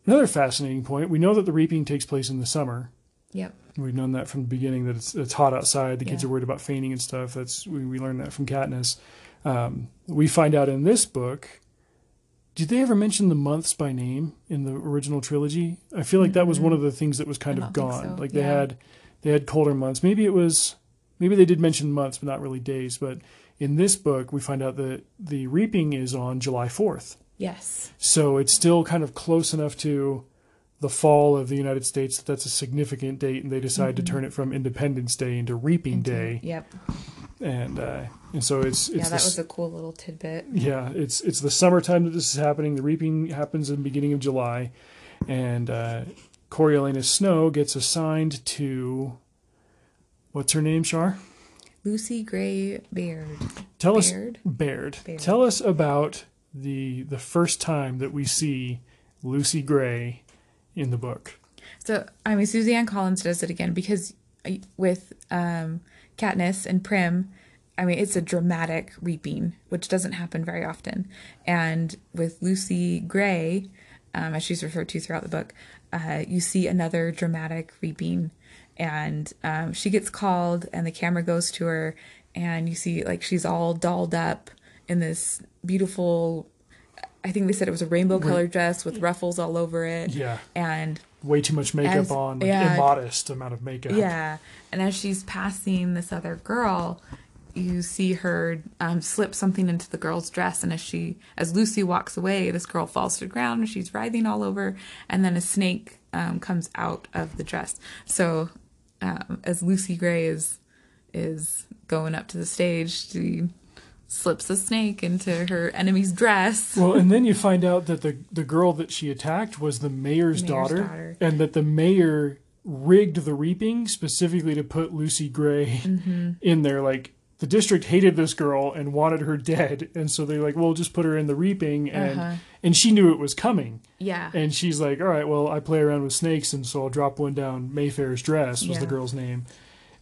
Another fascinating point, we know that the reaping takes place in the summer. Yep. We've known that from the beginning, that it's hot outside. The kids are worried about fainting and stuff. We learned that from Katniss. We find out in this book, did they ever mention the months by name in the original trilogy? I feel like that was one of the things that was kind of gone. So. Like, they had colder months. Maybe they did mention months, but not really days. But in this book, we find out that the reaping is on July 4th. Yes. So it's still kind of close enough to the fall of the United States that's a significant date, and they decide to turn it from Independence Day into Reaping Day. Yep. And so it's that was a cool little tidbit. Yeah, it's the summertime that this is happening. The reaping happens in the beginning of July, and Coriolanus Snow gets assigned to, what's her name, Shar? Lucy Gray Baird. Baird. Tell us about the first time that we see Lucy Gray in the book. So, I mean, Suzanne Collins does it again, because with Katniss and Prim, I mean, it's a dramatic reaping, which doesn't happen very often. And with Lucy Gray, as she's referred to throughout the book, you see another dramatic reaping. and she gets called, and the camera goes to her, and you see like she's all dolled up in this beautiful, I think they said it was a rainbow colored dress with ruffles all over it. Yeah. And way too much makeup on, like immodest amount of makeup. Yeah. And as she's passing this other girl, you see her slip something into the girl's dress, and as Lucy walks away, this girl falls to the ground and she's writhing all over, and then a snake comes out of the dress. So as Lucy Gray is going up to the stage, she slips a snake into her enemy's dress. Well, and then you find out that the girl that she attacked was the mayor's daughter, and that the mayor rigged the reaping specifically to put Lucy Gray in there. Like, the district hated this girl and wanted her dead, and so they're like, well, just put her in the reaping, and she knew it was coming. Yeah. And she's like, all right, well, I play around with snakes, and so I'll drop one down. Mayfair's dress was the girl's name.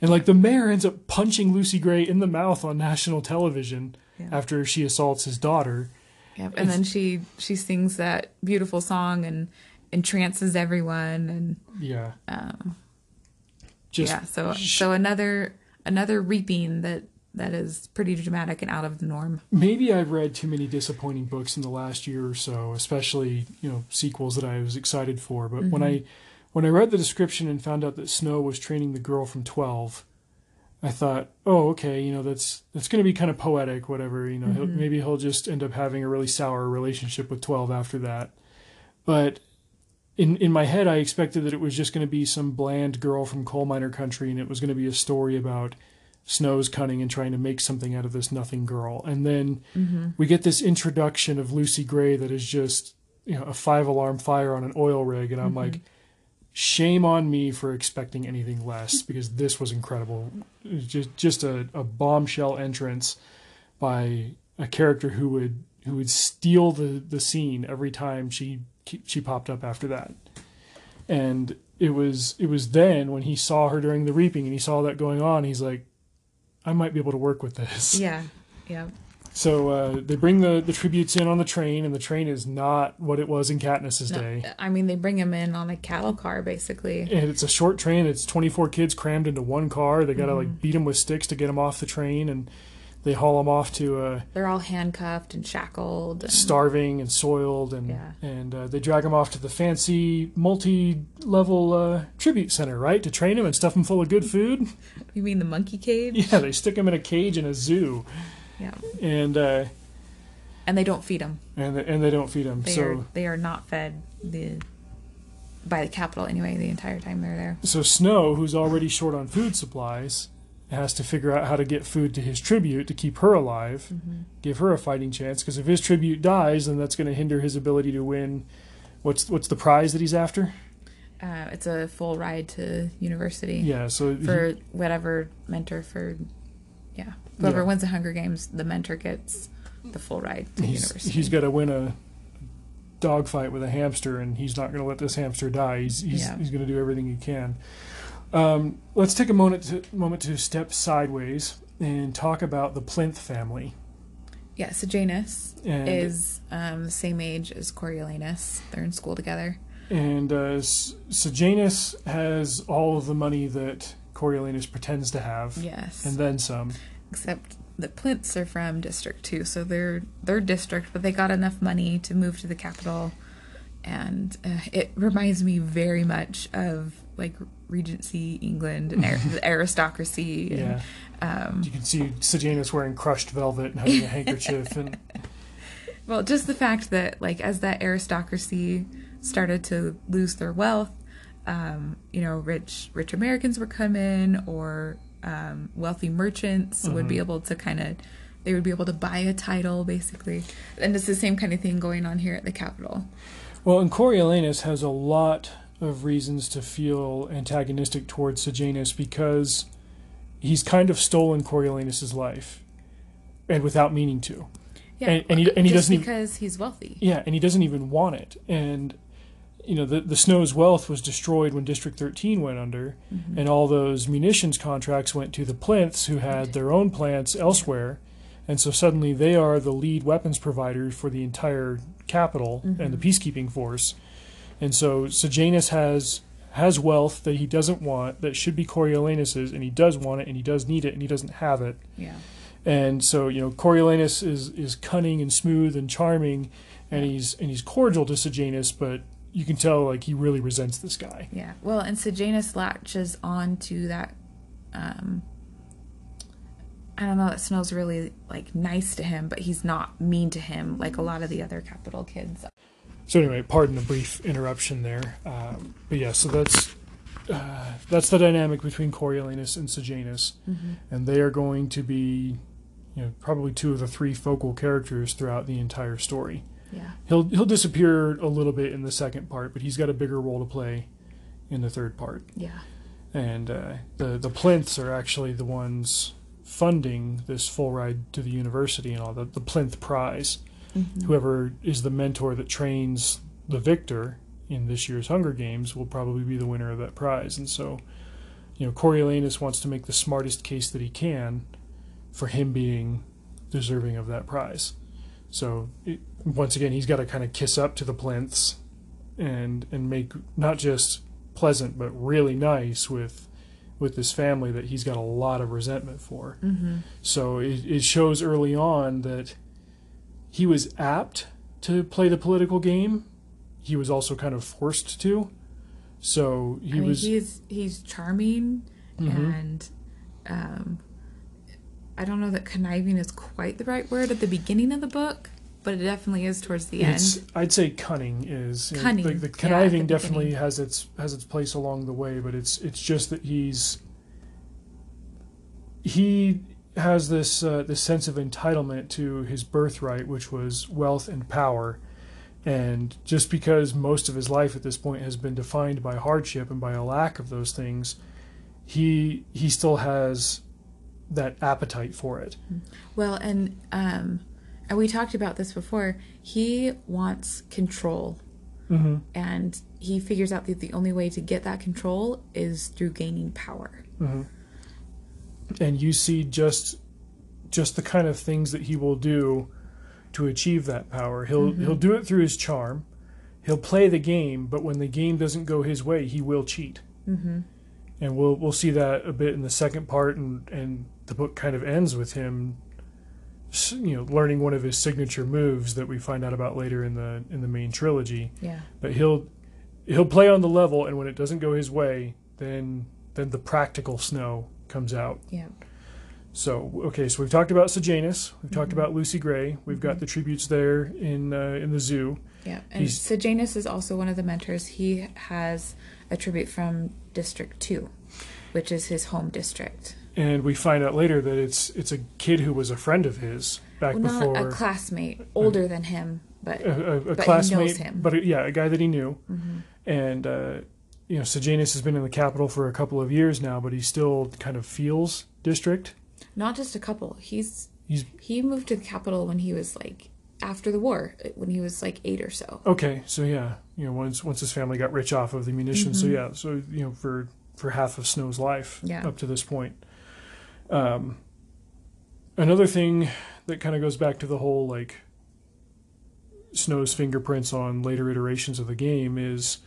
And like the mayor ends up punching Lucy Gray in the mouth on national television after she assaults his daughter. Yep. And then she sings that beautiful song and entrances everyone, and so another reaping that is pretty dramatic and out of the norm. Maybe I've read too many disappointing books in the last year or so, especially, sequels that I was excited for. But when I read the description and found out that Snow was training the girl from 12, I thought, oh, okay, that's going to be kind of poetic, whatever. Maybe he'll just end up having a really sour relationship with 12 after that. But in my head, I expected that it was just going to be some bland girl from coal miner country, and it was going to be a story about Snow's cunning and trying to make something out of this nothing girl. And then we get this introduction of Lucy Gray that is just, a 5-alarm fire on an oil rig, and I'm like, shame on me for expecting anything less, because this was incredible. It was just a bombshell entrance by a character who would steal the scene every time she popped up after that. And it was then when he saw her during the reaping and he saw that going on, he's like, I might be able to work with this. Yeah. So they bring the tributes in on the train, and the train is not what it was in Katniss's day. I mean, they bring him in on a cattle car, basically. And it's a short train. It's 24 kids crammed into one car. They got to beat them with sticks to get them off the train, and they haul them off to... They're all handcuffed and shackled. And starving and soiled, and they drag them off to the fancy multi-level tribute center, right? To train them and stuff them full of good food. You mean the monkey cage? Yeah, they stick them in a cage in a zoo. Yeah. And they don't feed them. And they don't feed them. They are not fed by the Capitol anyway the entire time they're there. So Snow, who's already short on food supplies, has to figure out how to get food to his tribute to keep her alive, give her a fighting chance, because if his tribute dies, then that's going to hinder his ability to win. What's the prize that he's after? It's a full ride to university. Yeah, so for whatever mentor for... Yeah. Whoever wins the Hunger Games, the mentor gets the full ride to university. He's got to win a dogfight with a hamster, and he's not going to let this hamster die. He's going to do everything he can. Let's take a moment to step sideways and talk about the Plinth family. Yeah, Sejanus is the same age as Coriolanus. They're in school together. And Sejanus has all of the money that Coriolanus pretends to have. Yes. And then some. Except the Plinths are from District 2, so they're district, but they got enough money to move to the capital. And it reminds me very much of, like, Regency England and the aristocracy. Yeah. And, you can see Sejanus wearing crushed velvet and having a handkerchief. And well, just the fact that, like, as that aristocracy started to lose their wealth, rich Americans would come in, or wealthy merchants would be able to they would be able to buy a title, basically. And it's the same kind of thing going on here at the Capitol. Well, and Coriolanus has a lot of reasons to feel antagonistic towards Sejanus, because he's kind of stolen Coriolanus's life, and without meaning to. Yeah, and he doesn't because he's wealthy. Yeah, and he doesn't even want it. And the Snow's wealth was destroyed when District 13 went under, and all those munitions contracts went to the Plinths, who had their own plants elsewhere, and so suddenly they are the lead weapons provider for the entire capital and the peacekeeping force. And so Sejanus has has wealth that he doesn't want, that should be Coriolanus's, and he does want it, and he does need it, and he doesn't have it. Yeah. And so, Coriolanus is cunning and smooth and charming, and he's cordial to Sejanus, but you can tell like he really resents this guy. Yeah. Well, and Sejanus latches on to that. I don't know. That Snow's really like nice to him, but he's not mean to him like a lot of the other capital kids. So anyway, pardon the brief interruption there. But yeah, so that's the dynamic between Coriolanus and Sejanus, and they are going to be, probably two of the three focal characters throughout the entire story. Yeah. He'll disappear a little bit in the second part, but he's got a bigger role to play in the third part. Yeah. And the plinths are actually the ones funding this full ride to the university and all the plinth prize. Whoever is the mentor that trains the victor in this year's Hunger Games will probably be the winner of that prize. And so, Coriolanus wants to make the smartest case that he can for him being deserving of that prize. So, once again, he's got to kind of kiss up to the plinths and make not just pleasant, but really nice with this family that he's got a lot of resentment for. So it shows early on that he was apt to play the political game. He was also kind of forced to. So he's charming, and I don't know that conniving is quite the right word at the beginning of the book, but it definitely is towards the end. I'd say cunning is cunning. The conniving definitely has its place along the way, but it's just that he has this sense of entitlement to his birthright, which was wealth and power. And just because most of his life at this point has been defined by hardship and by a lack of those things, he still has that appetite for it. Well, and we talked about this before. He wants control, and he figures out that the only way to get that control is through gaining power. And you see just the kind of things that he will do to achieve that power. He'll do it through his charm. He'll play the game, but when the game doesn't go his way, he will cheat. And we'll see that a bit in the second part, and the book kind of ends with him, learning one of his signature moves that we find out about later in the main trilogy. Yeah. But he'll play on the level, and when it doesn't go his way, then the practical Snow comes out. Yeah. So so we've talked about Sejanus, we've talked about Lucy Gray, we've got the tributes there in the zoo. Yeah, and Sejanus is also one of the mentors. He has a tribute from District 2, which is his home district. And we find out later that it's a kid who was a friend of his before. Not a classmate, older than him, but a classmate, he knows him. But a guy that he knew. And Sejanus has been in the capital for a couple of years now, but he still kind of feels district. Not just a couple. He moved to the capital when he was like after the war, when he was like 8 or so. Okay, so once his family got rich off of the munitions, so for half of Snow's life up to this point. Another thing that kind of goes back to the whole like Snow's fingerprints on later iterations of the game is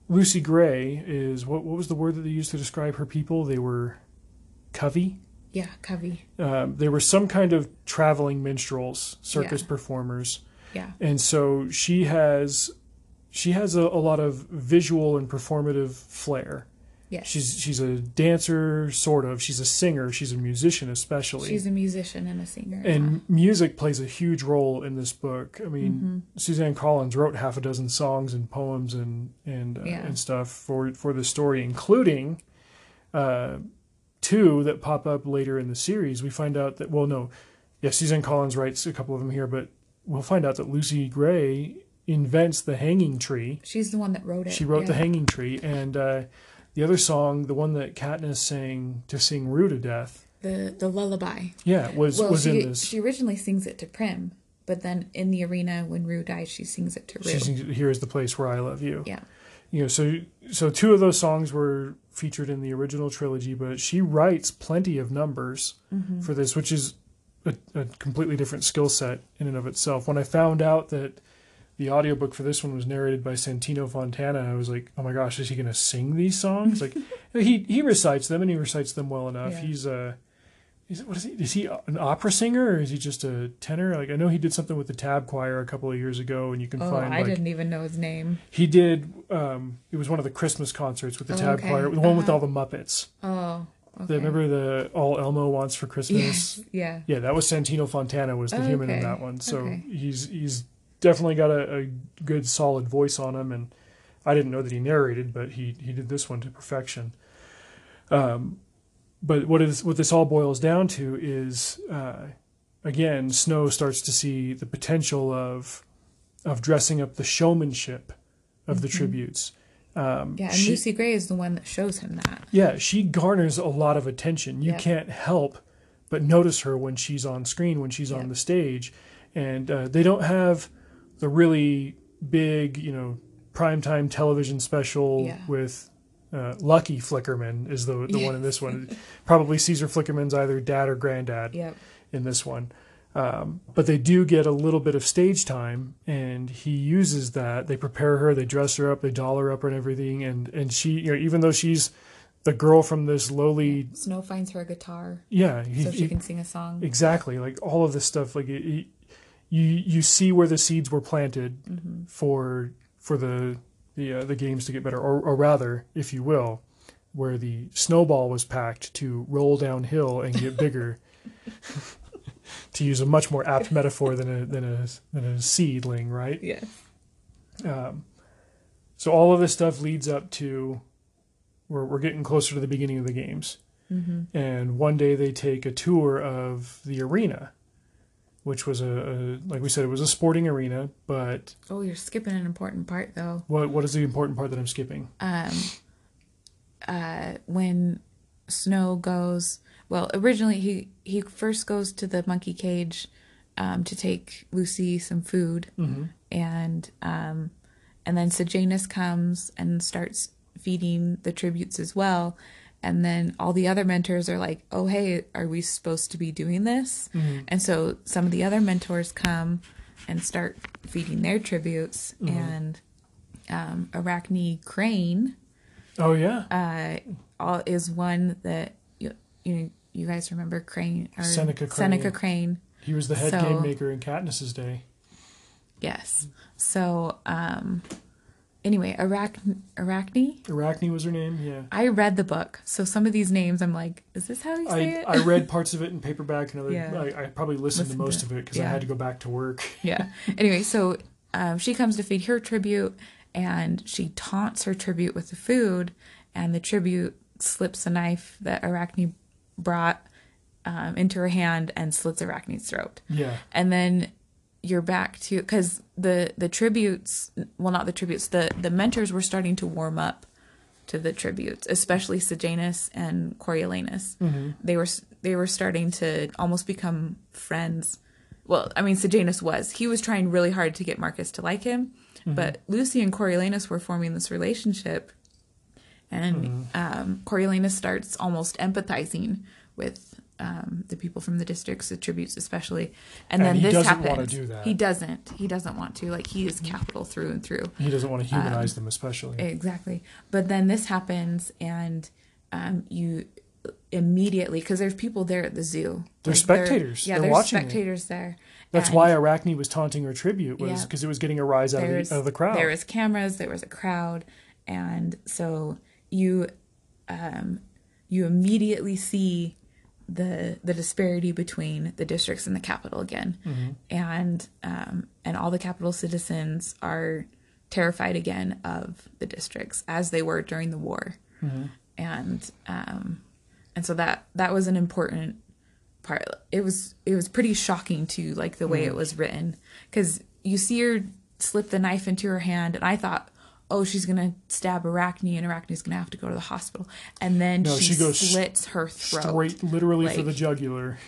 Lucy Gray is what was the word that they used to describe her people? They were covey. Yeah, covey. They were some kind of traveling minstrels, circus performers. Yeah. And so she has a lot of visual and performative flair. Yes. She's a dancer, sort of. She's a singer. She's a musician, especially. She's a musician and a singer. And music plays a huge role in this book. I mean, Suzanne Collins wrote half a dozen songs and poems and stuff for the story, including 2 that pop up later in the series. We find out that Suzanne Collins writes a couple of them here, but we'll find out that Lucy Gray invents the hanging tree. She's the one that wrote it. She wrote the hanging tree, and the other song, the one that Katniss sang to sing Rue to death. The lullaby. Yeah, was in this. She originally sings it to Prim, but then in the arena when Rue dies, she sings it to Rue. She sings Here is the Place Where I Love You. Yeah. So 2 of those songs were featured in the original trilogy, but she writes plenty of numbers for this, which is a completely different skill set in and of itself. When I found out that the audiobook for this one was narrated by Santino Fontana. I was like, oh my gosh, is he going to sing these songs? Like, he recites them, and he recites them well enough. Yeah. Is he an opera singer, or is he just a tenor? Like, I know he did something with the Tab Choir a couple of years ago, and you can find. I didn't even know his name. He did. It was one of the Christmas concerts with the Tab Choir, the one with all the Muppets. Oh. Okay. Remember the All Elmo Wants for Christmas? Yeah. Yeah, that was Santino Fontana was the human in that one. So Okay. he's definitely got a good solid voice on him, and I didn't know that he narrated, but he did this one to perfection. But what this all boils down to is again, Snow starts to see the potential of dressing up the showmanship of the tributes. And Lucy Gray is the one that shows him that. Yeah, she garners a lot of attention. You can't help but notice her when she's on screen, when she's on the stage. And they don't have the really big, primetime television special with Lucky Flickerman is the one in this one. Probably Caesar Flickerman's either dad or granddad in this one. But they do get a little bit of stage time, and he uses that. They prepare her, they dress her up, they doll her up and everything, and she, even though she's the girl from this lowly... Snow finds her a guitar. Yeah. So she can sing a song. Exactly. Like, all of this stuff, like, you see where the seeds were planted for the games to get better, or rather, if you will, where the snowball was packed to roll downhill and get bigger. To use a much more apt metaphor than a seedling, right? Yes. So all of this stuff leads up to we're getting closer to the beginning of the games, and one day they take a tour of the arena, which was like we said, it was a sporting arena. But you're skipping an important part, though. What is the important part that I'm skipping? When Snow goes. Well, originally he first goes to the monkey cage to take Lucy some food, and then Sejanus comes and starts feeding the tributes as well, and then all the other mentors are like, "Oh, hey, are we supposed to be doing this?" And so some of the other mentors come and start feeding their tributes, and Arachne Crane, is one that you guys remember Crane or Seneca Crane. He was the head game maker in Katniss's day. Yes. So anyway, Arachne was her name. Yeah. I read the book, so some of these names I'm like, is this how you say it? I read parts of it in paperback, and I probably listened to most of it because I had to go back to work. Yeah. Anyway, so she comes to feed her tribute, and she taunts her tribute with the food, and the tribute slips a knife that Arachne brought into her hand and slits Arachne's throat. Yeah. And then you're back to, because the tributes, well, not the tributes, the mentors were starting to warm up to the tributes, especially Sejanus and Coriolanus. They were starting to almost become friends. Well, I mean, Sejanus he was trying really hard to get Marcus to like him, but Lucy and Coriolanus were forming this relationship. And Coriolanus starts almost empathizing with the people from the districts, the tributes especially. And then this happens. He doesn't want to do that. He doesn't want to. Like, he is capital through and through. He doesn't want to humanize them especially. Exactly. But then this happens, and you immediately, because there's people there at the zoo. There's spectators. They're watching spectators there. That's why Arachne was taunting her tribute, was because it was getting a rise out of the crowd. There was cameras. There was a crowd. And so... You immediately see the disparity between the districts and the capital again, and all the capital citizens are terrified again of the districts as they were during the war, and so that was an important part. It was pretty shocking too, like the way it was written, because you see her slip the knife into her hand, and I thought, oh, she's going to stab Arachne, and Arachne's going to have to go to the hospital. And then she slits her throat. Straight, literally, for the jugular.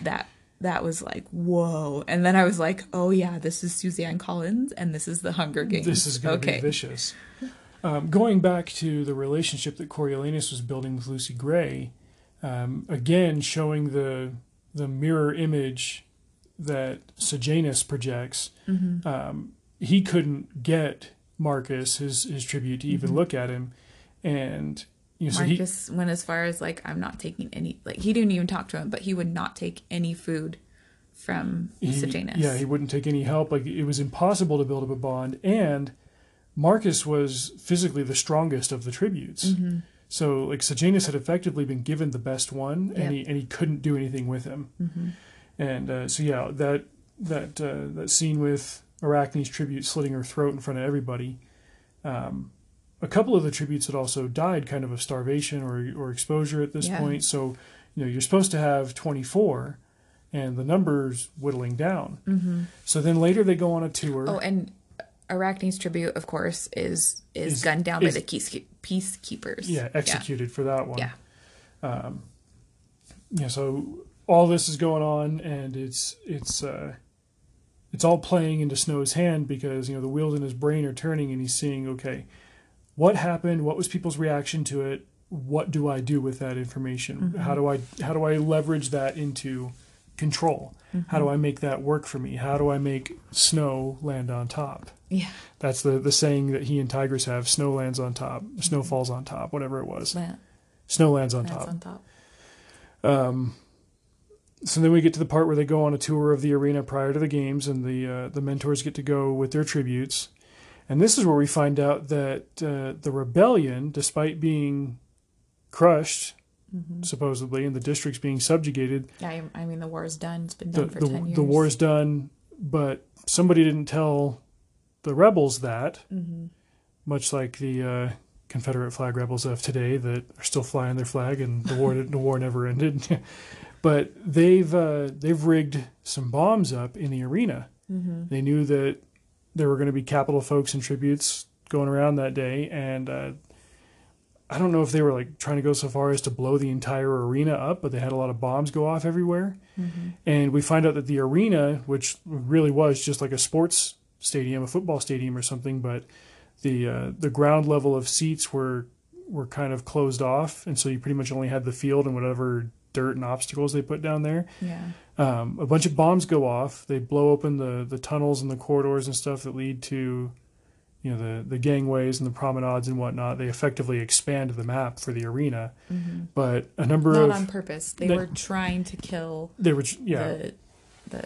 That was like, whoa. And then I was like, oh, yeah, this is Suzanne Collins, and this is the Hunger Games. This is going to be vicious. Going back to the relationship that Coriolanus was building with Lucy Gray, again, showing the mirror image that Sejanus projects, he couldn't get Marcus his tribute to even look at him, and so Marcus went as far as like, I'm not taking any, like he didn't even talk to him, but he would not take any food from Sejanus. Yeah, he wouldn't take any help. Like it was impossible to build up a bond, and Marcus was physically the strongest of the tributes. So like Sejanus had effectively been given the best one, and he couldn't do anything with him. And so yeah, that scene with Arachne's tribute slitting her throat in front of everybody. A couple of the tributes had also died kind of starvation or exposure at this point. So you're supposed to have 24, and the number's whittling down. So then later they go on a tour. Oh, and Arachne's tribute, of course, is gunned down by the peacekeepers. Yeah, executed for that one. Yeah. So all this is going on, and it's all playing into Snow's hand because the wheels in his brain are turning, and he's seeing, okay, what happened? What was people's reaction to it? What do I do with that information? How do I leverage that into control? How do I make that work for me? How do I make Snow land on top? Yeah. That's the saying that he and Tigris have: Snow lands on top, Snow falls on top, whatever it was. Snow lands on top. So then we get to the part where they go on a tour of the arena prior to the games, and the mentors get to go with their tributes. And this is where we find out that the rebellion, despite being crushed, supposedly, and the districts being subjugated. Yeah, I mean, the war's done. It's been done for 10 years. The war's done, but somebody didn't tell the rebels that, much like the Confederate flag rebels of today that are still flying their flag, and the war never ended. But they've rigged some bombs up in the arena. They knew that there were going to be Capitol folks and tributes going around that day, and I don't know if they were like trying to go so far as to blow the entire arena up, but they had a lot of bombs go off everywhere. And we find out that the arena, which really was just like a sports stadium, a football stadium or something, but the ground level of seats were kind of closed off, and so you pretty much only had the field and whatever dirt and obstacles they put down there. A bunch of bombs go off. They blow open the tunnels and the corridors and stuff that lead to the gangways and the promenades and whatnot. They effectively expand the map for the arena. But a number not on purpose. They were trying to kill the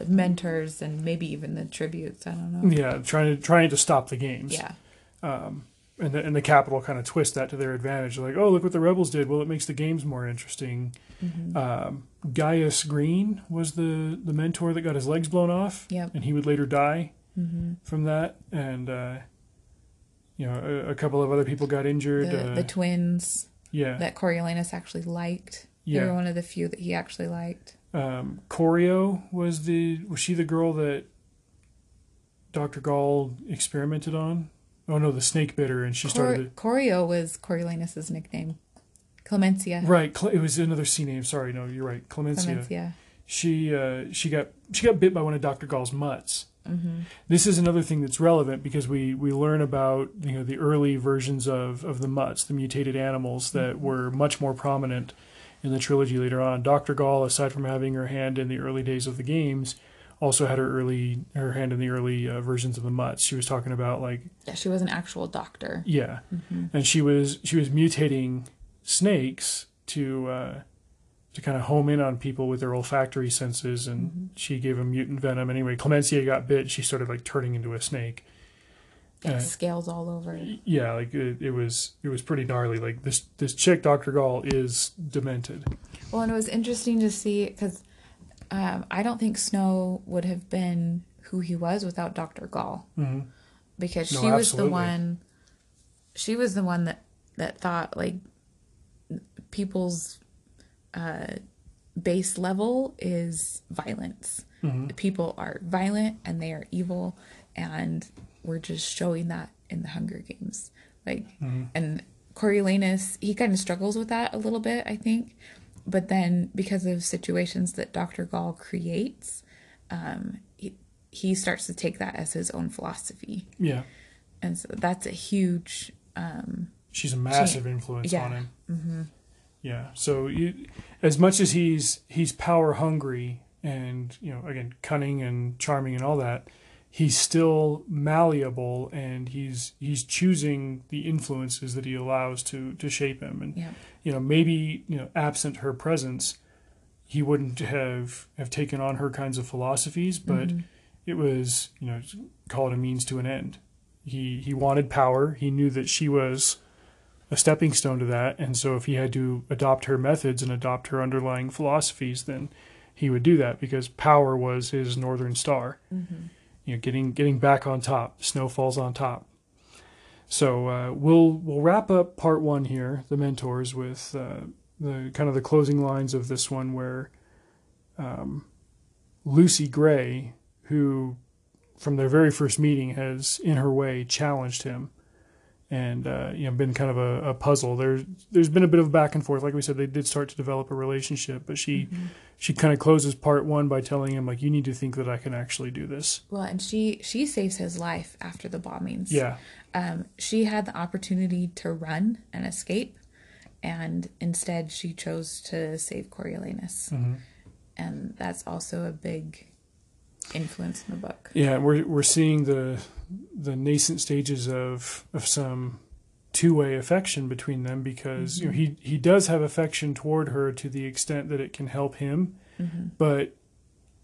mentors and maybe even the tributes. I don't know. Yeah, trying to stop the games. Yeah. And the Capitol kind of twist that to their advantage. They're like, oh, look what the rebels did. Well, it makes the games more interesting. Gaius Green was the mentor that got his legs blown off. And he would later die from that. And a couple of other people got injured. The twins. Yeah. That Coriolanus actually liked. Yeah. They were one of the few that he actually liked. Corio was she the girl that Dr. Gall experimented on? Oh no, the snake bit her, and she started. Corio was Coriolanus's nickname. Clemencia. Right, it was another C name. Sorry, no, you're right. Clemencia. She got bit by one of Dr. Gall's mutts. This is another thing that's relevant because we learn about the early versions of the mutts, the mutated animals that were much more prominent in the trilogy later on. Dr. Gall, aside from having her hand in the early days of the games, also had her hand in the early versions of the mutts. She was talking about she was an actual doctor. Yeah, and she was mutating snakes to kind of home in on people with their olfactory senses, and she gave them mutant venom. Anyway, Clemencia got bit. She started turning into a snake. Scales all over. Yeah, it was pretty gnarly. This chick, Dr. Gall, is demented. Well, and it was interesting to see because. I don't think Snow would have been who he was without Dr. Gall, because she was the one. She was the one that thought people's base level is violence. People are violent and they are evil, and we're just showing that in the Hunger Games. And Coriolanus, he kind of struggles with that a little bit, I think. But then, because of situations that Dr. Gall creates, he starts to take that as his own philosophy. Yeah. And so that's a huge... she's a massive influence on him. Yeah. So as much as he's power hungry and, again, cunning and charming and all that, he's still malleable, and he's choosing the influences that he allows to shape him. And maybe absent her presence, he wouldn't have taken on her kinds of philosophies, but it was, call it a means to an end. He wanted power. He knew that she was a stepping stone to that, and so if he had to adopt her methods and adopt her underlying philosophies, then he would do that, because power was his northern star. Getting back on top. Snow falls on top. So we'll wrap up part one here, the mentors, with the kind of the closing lines of this one, where Lucy Gray, who from their very first meeting has in her way challenged him, and been kind of a puzzle. There's been a bit of back and forth. Like we said, they did start to develop a relationship, but she kind of closes part one by telling him, like, you need to think that I can actually do this. Well, and she saves his life after the bombings. Yeah. She had the opportunity to run and escape, and instead she chose to save Coriolanus. And that's also a big influence in the book. Yeah, we're seeing the nascent stages of some two-way affection between them, because he does have affection toward her to the extent that it can help him, but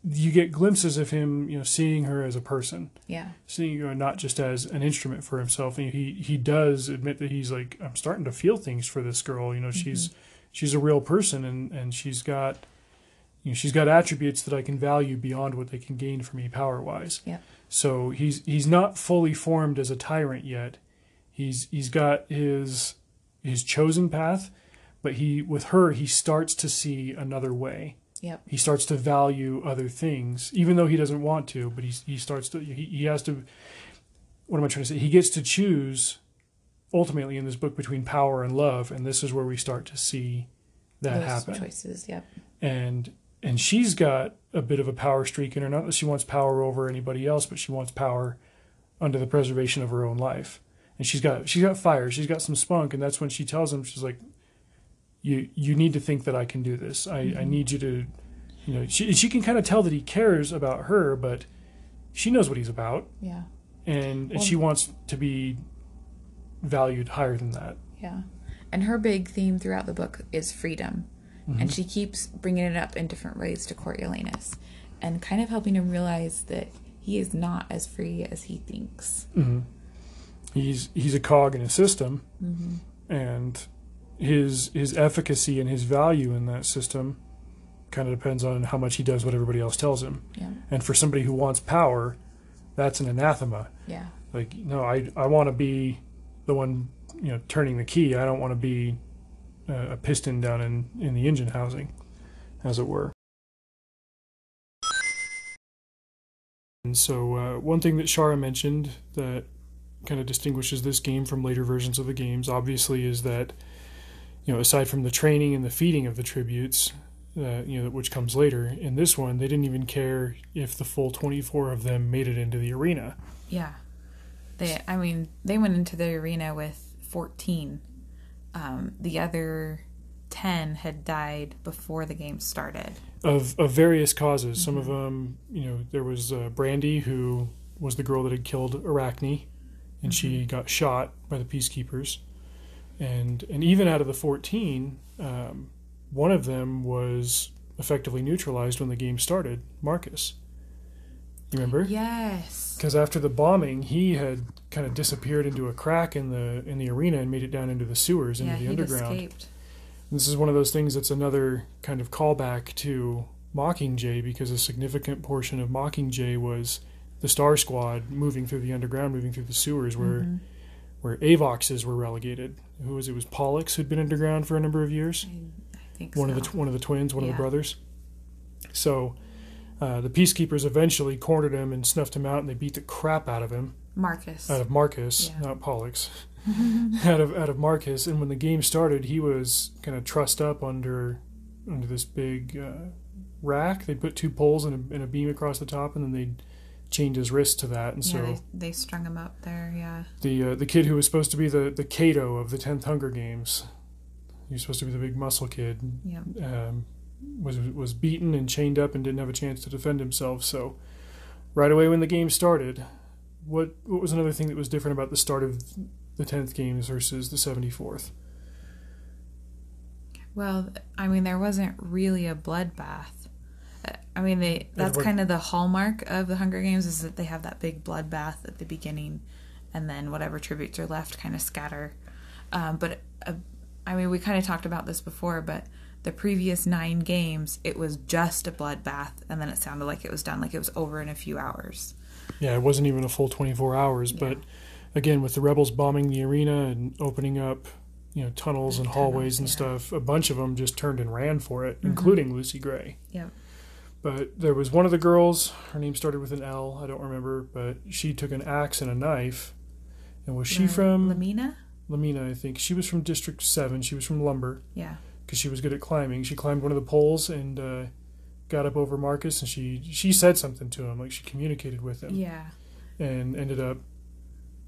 you get glimpses of him seeing her as a person, seeing her not just as an instrument for himself. And he does admit that he's like, I'm starting to feel things for this girl. She's a real person, and she's got attributes that I can value beyond what they can gain for me power-wise. Yeah. So he's not fully formed as a tyrant yet. He's got his chosen path, but with her he starts to see another way. Yep. He starts to value other things, even though he doesn't want to. But he starts to. He has to. What am I trying to say? He gets to choose ultimately in this book between power and love, and this is where we start to see that happen. Choices. Yep. And she's got a bit of a power streak in her. Not that she wants power over anybody else, but she wants power under the preservation of her own life. And she's got fire. She's got some spunk, and that's when she tells him, she's like, "You need to think that I can do this. I need you to, She can kind of tell that he cares about her, but she knows what he's about. Yeah. And she wants to be valued higher than that. Yeah. And her big theme throughout the book is freedom. And she keeps bringing it up in different ways to Coriolanus, and kind of helping him realize that he is not as free as he thinks. He's a cog in a system, and his efficacy and his value in that system kind of depends on how much he does what everybody else tells him. Yeah. And for somebody who wants power, that's an anathema. Yeah. Like, no, I want to be the one, turning the key. I don't want to be a piston down in the engine housing, as it were. And so one thing that Shara mentioned that kind of distinguishes this game from later versions of the games, obviously, is that, aside from the training and the feeding of the tributes, which comes later, in this one, they didn't even care if the full 24 of them made it into the arena. Yeah. They went into the arena with 14. The other 10 had died before the game started. Of various causes. Some of them, there was Brandy, who was the girl that had killed Arachne, and she got shot by the peacekeepers. And even out of the 14, one of them was effectively neutralized when the game started, Marcus. You remember? Yes. Because after the bombing, he had kind of disappeared into a crack in the arena and made it down into the sewers, into the underground. Escaped. This is one of those things that's another kind of callback to Mockingjay, because a significant portion of Mockingjay was the Star Squad moving through the underground, moving through the sewers, where Avoxes were relegated. Who was it? It was Pollux, who'd been underground for a number of years. I think one of the twins, one of the brothers. So the peacekeepers eventually cornered him and snuffed him out, and they beat the crap out of him. Marcus, not Pollux. out of Marcus. And when the game started, he was kind of trussed up under this big rack. They'd put two poles and a beam across the top, and then they'd chained his wrist to that. And so they strung him up there. Yeah. The kid who was supposed to be the Cato of the 10th Hunger Games, he was supposed to be the big muscle kid. Yeah. Was beaten and chained up and didn't have a chance to defend himself. So right away when the game started, what was another thing that was different about the start of the 10th games versus the 74th? Well, I mean, there wasn't really a bloodbath. I mean, that's kind of the hallmark of the Hunger Games, is that they have that big bloodbath at the beginning, and then whatever tributes are left kind of scatter. But I mean, we kind of talked about this before, but the previous 9 games, it was just a bloodbath, and then it sounded like it was done, like it was over in a few hours. Yeah, it wasn't even a full 24 hours, but again, with the rebels bombing the arena and opening up, tunnels and hallways and stuff, a bunch of them just turned and ran for it, including Lucy Gray. Yep. But there was one of the girls, her name started with an L, I don't remember, but she took an axe and a knife. And was she from... Lamina? Lamina, I think. She was from District 7. She was from Lumber. Yeah. Because she was good at climbing. She climbed one of the poles and got up over Marcus, and she said something to him, like she communicated with him. Yeah. And ended up,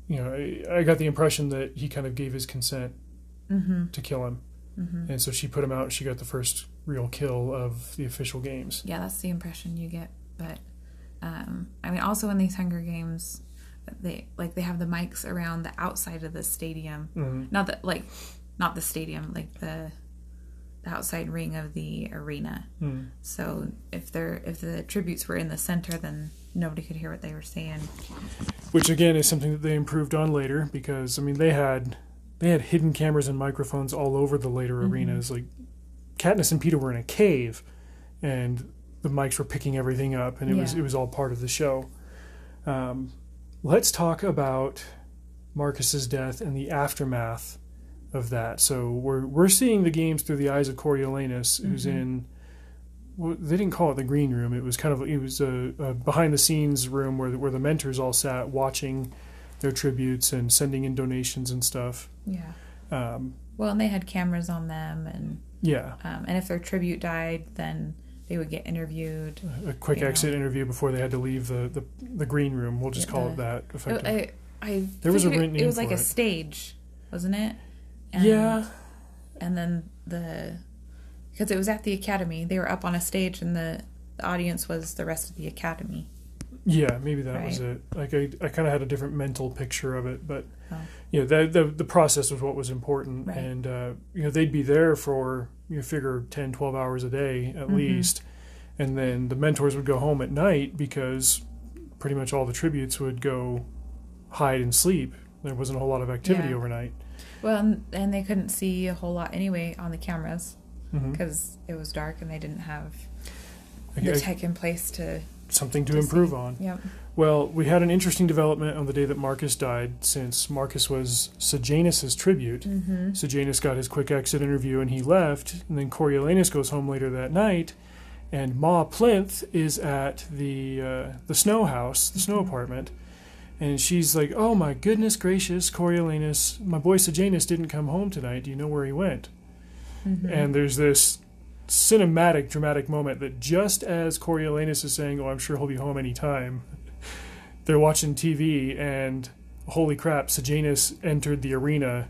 I got the impression that he kind of gave his consent to kill him. And so she put him out, and she got the first real kill of the official games. Yeah, that's the impression you get. But, I mean, also in these Hunger Games, they have the mics around the outside of the stadium. Not the stadium, like the outside ring of the arena. So if the tributes were in the center, then nobody could hear what they were saying. Which again is something that they improved on later, because I mean they had hidden cameras and microphones all over the later arenas. Like Katniss and Peeta were in a cave, and the mics were picking everything up, and it was all part of the show. Let's talk about Marcus's death and the aftermath of that. So we're seeing the games through the eyes of Coriolanus, who's in. Well, they didn't call it the green room. It was a behind the scenes room where the mentors all sat watching their tributes and sending in donations and stuff. Yeah. Well, and they had cameras on them, and and if their tribute died, then they would get interviewed. A quick exit interview before they had to leave the green room. We'll just call it that. There was it was like a stage, wasn't it? And, and then because it was at the academy, they were up on a stage, and the audience was the rest of the academy. Yeah, maybe that was it. Like I kind of had a different mental picture of it, but the process was what was important, and they'd be there for figure 10, 12 hours a day at least, and then the mentors would go home at night because pretty much all the tributes would go hide and sleep. There wasn't a whole lot of activity overnight. Well, and they couldn't see a whole lot anyway on the cameras because it was dark and they didn't have the tech in place to improve on. Yep. Well, we had an interesting development on the day that Marcus died, since Marcus was Sejanus' tribute. Sejanus got his quick exit interview and he left, and then Coriolanus goes home later that night, and Ma Plinth is at the snow house, the snow apartment, and she's like, "Oh my goodness gracious, Coriolanus, my boy Sejanus didn't come home tonight. Do you know where he went?" And there's this cinematic, dramatic moment that just as Coriolanus is saying, "Oh, I'm sure he'll be home any time," they're watching TV, and holy crap, Sejanus entered the arena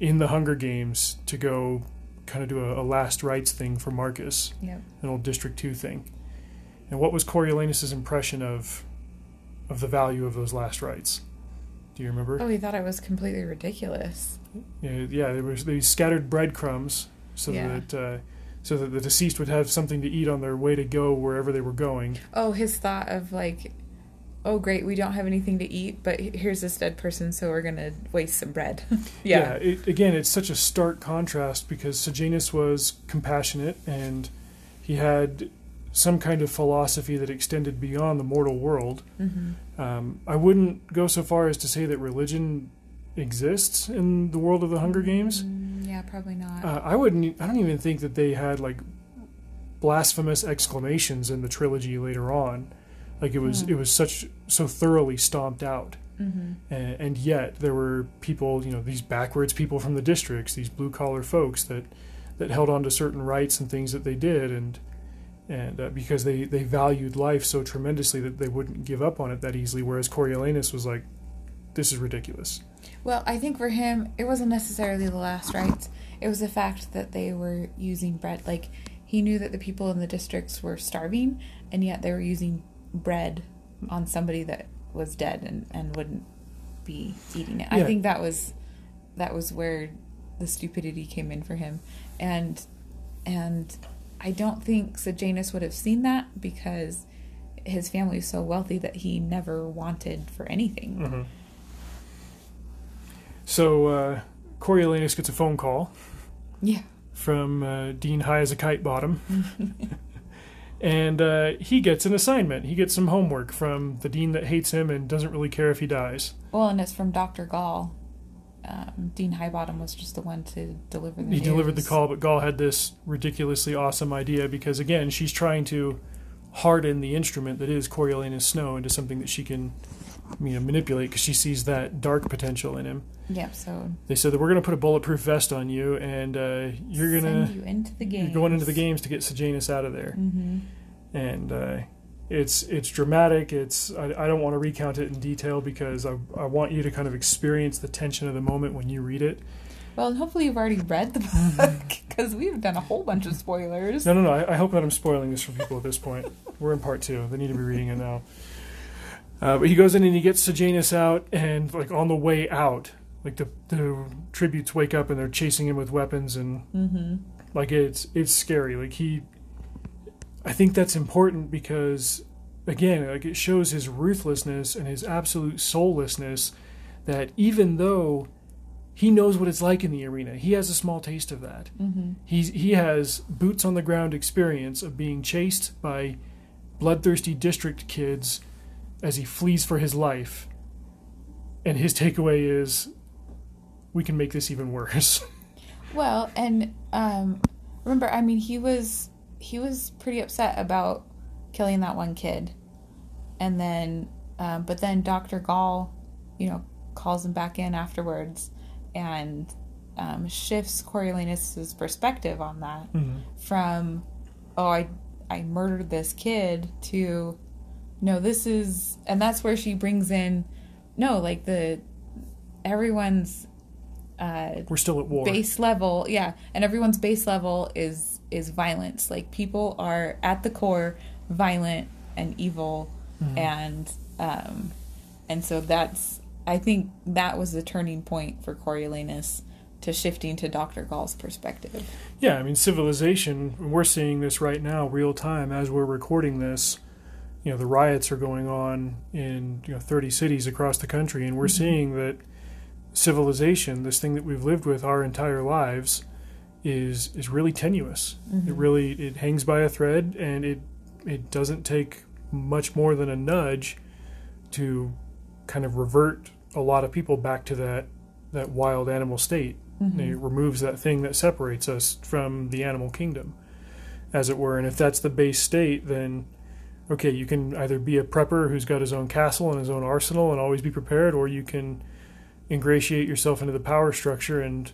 in the Hunger Games to go kind of do a last rites thing for Marcus, an old District 2 thing. And what was Coriolanus' impression of the value of those last rites? Do you remember? Oh, he thought it was completely ridiculous. Yeah, they scattered breadcrumbs so that the deceased would have something to eat on their way to go wherever they were going. Oh, his thought of like, oh great, we don't have anything to eat, but here's this dead person, so we're going to waste some bread. It's such a stark contrast, because Sejanus was compassionate and he had some kind of philosophy that extended beyond the mortal world. I wouldn't go so far as to say that religion exists in the world of the Hunger Games. Yeah, probably not. I don't even think that they had like blasphemous exclamations in the trilogy later on. Like it was so thoroughly stomped out. And yet there were people, these backwards people from the districts, these blue collar folks that held on to certain rights and things that they did, and because they valued life so tremendously that they wouldn't give up on it that easily, whereas Coriolanus was like, this is ridiculous. Well, I think for him, it wasn't necessarily the last rites. It was the fact that they were using bread. Like, he knew that the people in the districts were starving, and yet they were using bread on somebody that was dead and wouldn't be eating it. Yeah. I think that was where the stupidity came in for him, and I don't think Sejanus would have seen that because his family is so wealthy that he never wanted for anything. Mm-hmm. So Coriolanus gets a phone call. Yeah. From Dean High as a Kite Bottom. And he gets an assignment. He gets some homework from the dean that hates him and doesn't really care if he dies. Well, and it's from Dr. Gall. Dean Highbottom was just the one to deliver the news. He delivered the call, but Gall had this ridiculously awesome idea because, again, she's trying to harden the instrument that is Coriolanus Snow into something that she can manipulate because she sees that dark potential in him. Yeah, so they said that we're going to put a bulletproof vest on you, and you're going to send you into the games. You're going into the games to get Sejanus out of there. Mm-hmm. And it's dramatic. I don't want to recount it in detail because I want you to kind of experience the tension of the moment when you read it. Well, and hopefully you've already read the book because we've done a whole bunch of spoilers. No. I hope that I'm spoiling this for people at this point. We're in part 2. They need to be reading it now. But he goes in and he gets Sejanus out, and like on the way out, like the tributes wake up and they're chasing him with weapons, and like it's scary. Like I think that's important because, again, like it shows his ruthlessness and his absolute soullessness. That even though he knows what it's like in the arena, he has a small taste of that. Mm-hmm. He has boots on the ground experience of being chased by bloodthirsty district kids as he flees for his life, and his takeaway is, we can make this even worse. Well, and remember, I mean, he was pretty upset about killing that one kid, and then, but then Dr. Gall, calls him back in afterwards, and shifts Coriolanus's perspective on that from, I murdered this kid to, no, this is, and that's where she brings in, everyone's we're still at war. Base level, yeah, and everyone's base level is violence. Like, people are at the core violent and evil, and so I think that was the turning point for Coriolanus to shifting to Dr. Gall's perspective. Yeah, I mean, civilization, we're seeing this right now, real time, as we're recording this. The riots are going on in 30 cities across the country, and we're seeing that civilization, this thing that we've lived with our entire lives, is really tenuous. It hangs by a thread, and it doesn't take much more than a nudge to kind of revert a lot of people back to that wild animal state. It removes that thing that separates us from the animal kingdom, as it were. And if that's the base state, then okay, you can either be a prepper who's got his own castle and his own arsenal and always be prepared, or you can ingratiate yourself into the power structure and,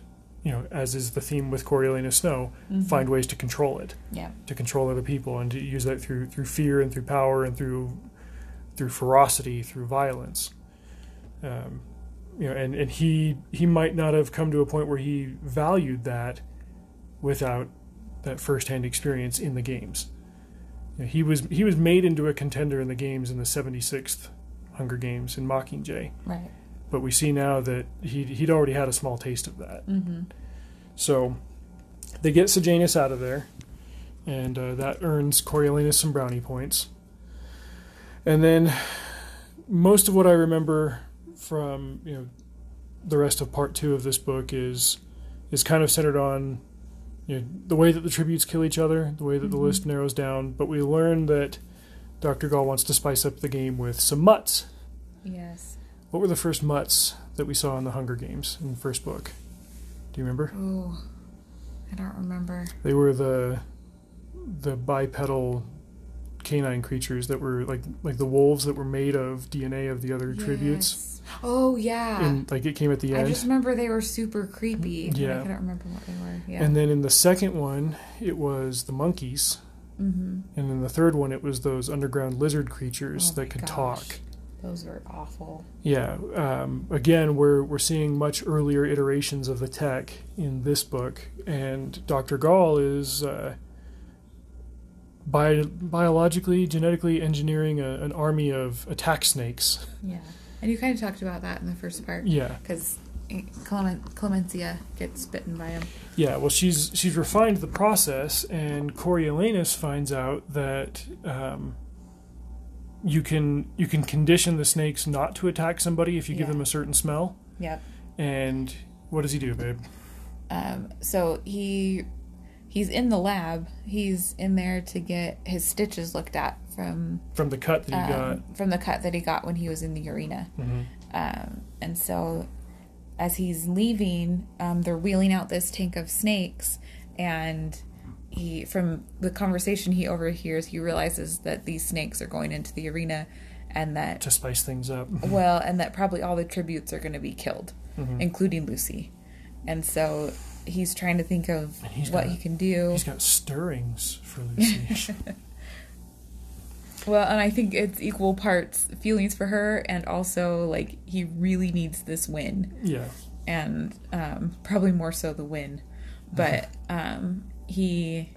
as is the theme with Coriolanus Snow, find ways to control it, to control other people, and to use that through fear and through power and through ferocity, through violence. And he might not have come to a point where he valued that without that firsthand experience in the games. He was made into a contender in the games in the 76th Hunger Games in Mockingjay. Right. But we see now that he'd already had a small taste of that. So they get Sejanus out of there, and that earns Coriolanus some brownie points. And then most of what I remember from the rest of part 2 of this book is kind of centered on the way that the tributes kill each other, the way that the list narrows down, but we learn that Dr. Gall wants to spice up the game with some mutts. Yes. What were the first mutts that we saw in the Hunger Games in the first book? Do you remember? Oh, I don't remember. They were the bipedal canine creatures that were like the wolves that were made of DNA of the other tributes. Oh, yeah. And it came at the end. I just remember they were super creepy. Yeah. I couldn't remember what they were. Yeah. And then in the second one, it was the monkeys. And in the third one, it was those underground lizard creatures that could talk. Those were awful. Yeah. Again, we're seeing much earlier iterations of the tech in this book, and Dr. Gall is biologically, genetically engineering an army of attack snakes. Yeah. And you kind of talked about that in the first part. Yeah. Because Clemencia gets bitten by him. Yeah, well, she's refined the process, and Coriolanus finds out that you can condition the snakes not to attack somebody if you give them a certain smell. Yep. And what does he do, babe? So he's in the lab. He's in there to get his stitches looked at from the cut that he got. From the cut that he got when he was in the arena. Mm-hmm. And so as he's leaving, they're wheeling out this tank of snakes, and from the conversation he overhears, he realizes that these snakes are going into the arena, and that to spice things up. Well, and that probably all the tributes are going to be killed, mm-hmm. including Lucy. And so he's trying to think of what he can do. He's got stirrings for Lucy. Well, and I think it's equal parts feelings for her, and also, like, he really needs this win. Yeah. And probably more so the win. But he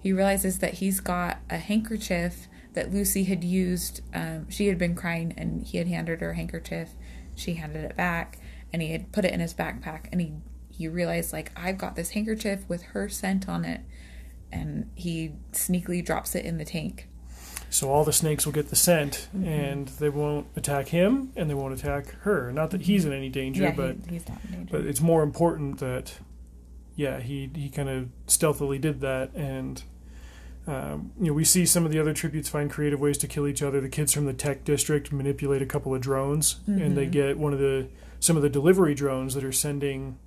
realizes that he's got a handkerchief that Lucy had used. She had been crying, and he had handed her a handkerchief. She handed it back, and he had put it in his backpack, and he realized, like, I've got this handkerchief with her scent on it, and he sneakily drops it in the tank. So all the snakes will get the scent, mm-hmm. and they won't attack him, and they won't attack her. Not that he's in any danger, but he's not in danger. But it's more important that, he kind of stealthily did that, and we see some of the other tributes find creative ways to kill each other. The kids from the tech district manipulate a couple of drones, mm-hmm. and they get some of the delivery drones that are sending,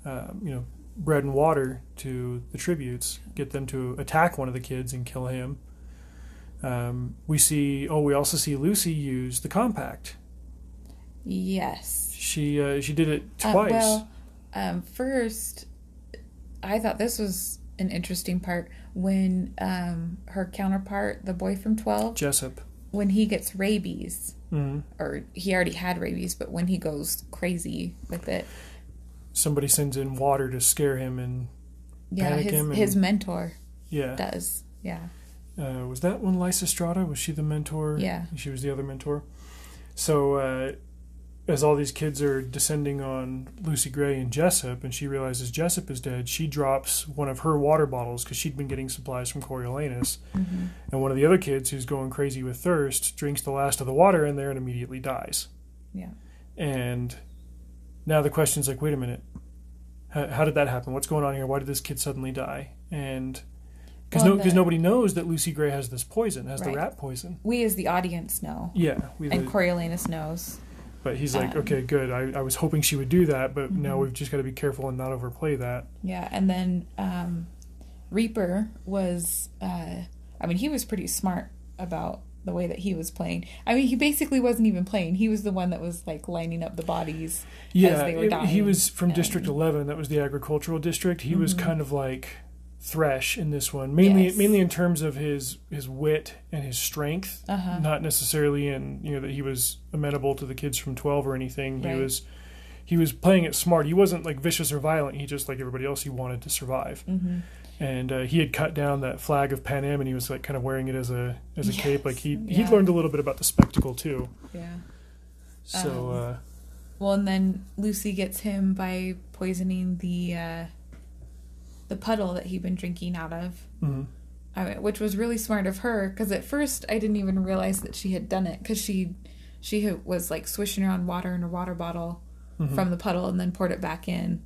bread and water to the tributes, get them to attack one of the kids and kill him. We also see Lucy use the compact. Yes. She did it twice. First, I thought this was an interesting part when her counterpart, the boy from 12, Jessup, when he gets rabies, mm-hmm. or he already had rabies, but when he goes crazy with it, somebody sends in water to scare him and panic him. His mentor does. Yeah. Was that one Lysistrata? Was she the mentor? Yeah. She was the other mentor. So as all these kids are descending on Lucy Gray and Jessup, and she realizes Jessup is dead, she drops one of her water bottles because she'd been getting supplies from Coriolanus. Mm-hmm. And one of the other kids, who's going crazy with thirst, drinks the last of the water in there and immediately dies. Yeah. And now the question's like, wait a minute. How did that happen? What's going on here? Why did this kid suddenly die? And because nobody knows that Lucy Gray has this poison, the rat poison. We as the audience know. Yeah. And Coriolanus knows. But he's like, okay, good. I was hoping she would do that, but mm-hmm. now we've just got to be careful and not overplay that. Yeah, and then Reaper was, he was pretty smart about the way that he was playing. I mean, he basically wasn't even playing. He was the one that was, like, lining up the bodies as they were dying. He was from District 11. That was the agricultural district. He mm-hmm. was kind of like Thresh in this one, mainly in terms of his wit and his strength, not necessarily in that he was amenable to the kids from 12 or anything. Right. He was playing it smart. He wasn't like vicious or violent. He just, like everybody else, he wanted to survive. Mm-hmm. And he had cut down that flag of Pan Am, and he was like kind of wearing it as a cape. Like he'd learned a little bit about the spectacle too. Yeah. So. Well, and then Lucy gets him by poisoning the puddle that he'd been drinking out of, mm-hmm. Which was really smart of her, because at first I didn't even realize that she had done it, because she was like swishing around water in her water bottle mm-hmm. from the puddle and then poured it back in,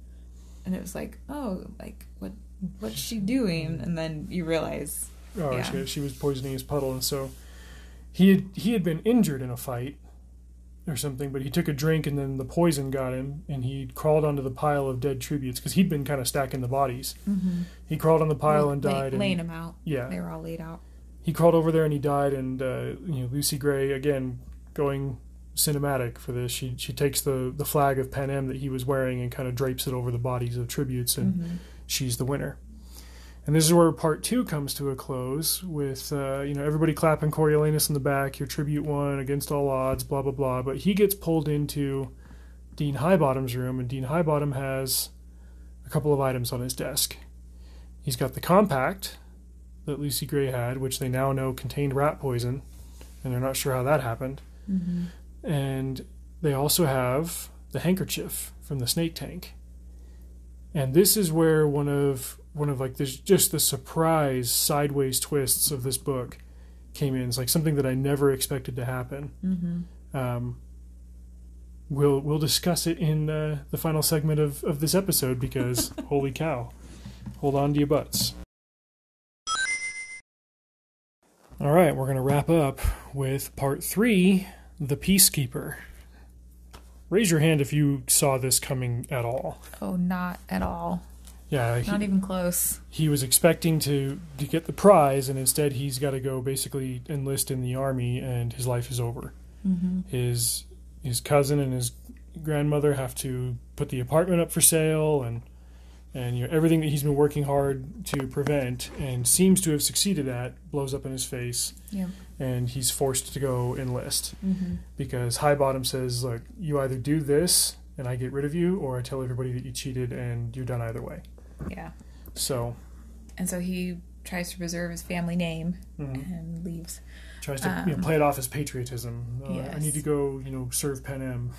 and it was like, oh, like what's she doing? And then you realize, she was poisoning his puddle, and so he had been injured in a fight or something, but he took a drink and then the poison got him, and he crawled onto the pile of dead tributes because he'd been kind of stacking the bodies. Mm-hmm. He crawled on the pile and died. Laying them out. Yeah. They were all laid out. He crawled over there and he died, and Lucy Gray, again, going cinematic for this, she takes the flag of Pan Am that he was wearing and kind of drapes it over the bodies of tributes, and mm-hmm. she's the winner. And this is where part 2 comes to a close with, everybody clapping Coriolanus in the back, your tribute won against all odds, blah, blah, blah. But he gets pulled into Dean Highbottom's room, and Dean Highbottom has a couple of items on his desk. He's got the compact, that Lucy Gray had, which they now know contained rat poison, and they're not sure how that happened. Mm-hmm. And they also have the handkerchief from the snake tank. And this is where one of like this, just the surprise sideways twists of this book came in. It's like something that I never expected to happen. Mm-hmm. We'll discuss it in the final segment of this episode, because holy cow, hold on to your butts. All right, we're going to wrap up with part 3, The Peacekeeper. Raise your hand if you saw this coming at all. Oh, not at all. Yeah, Not even close. He was expecting to get the prize, and instead he's got to go basically enlist in the army, and his life is over. Mm-hmm. His cousin and his grandmother have to put the apartment up for sale, and everything that he's been working hard to prevent and seems to have succeeded at blows up in his face. Yeah. And he's forced to go enlist. Mm-hmm. Because High Bottom says, look, you either do this and I get rid of you, or I tell everybody that you cheated and you're done either way. Yeah. So he tries to preserve his family name, mm-hmm. and leaves. Tries to play it off as patriotism. Yes. I need to go, serve Pen Am.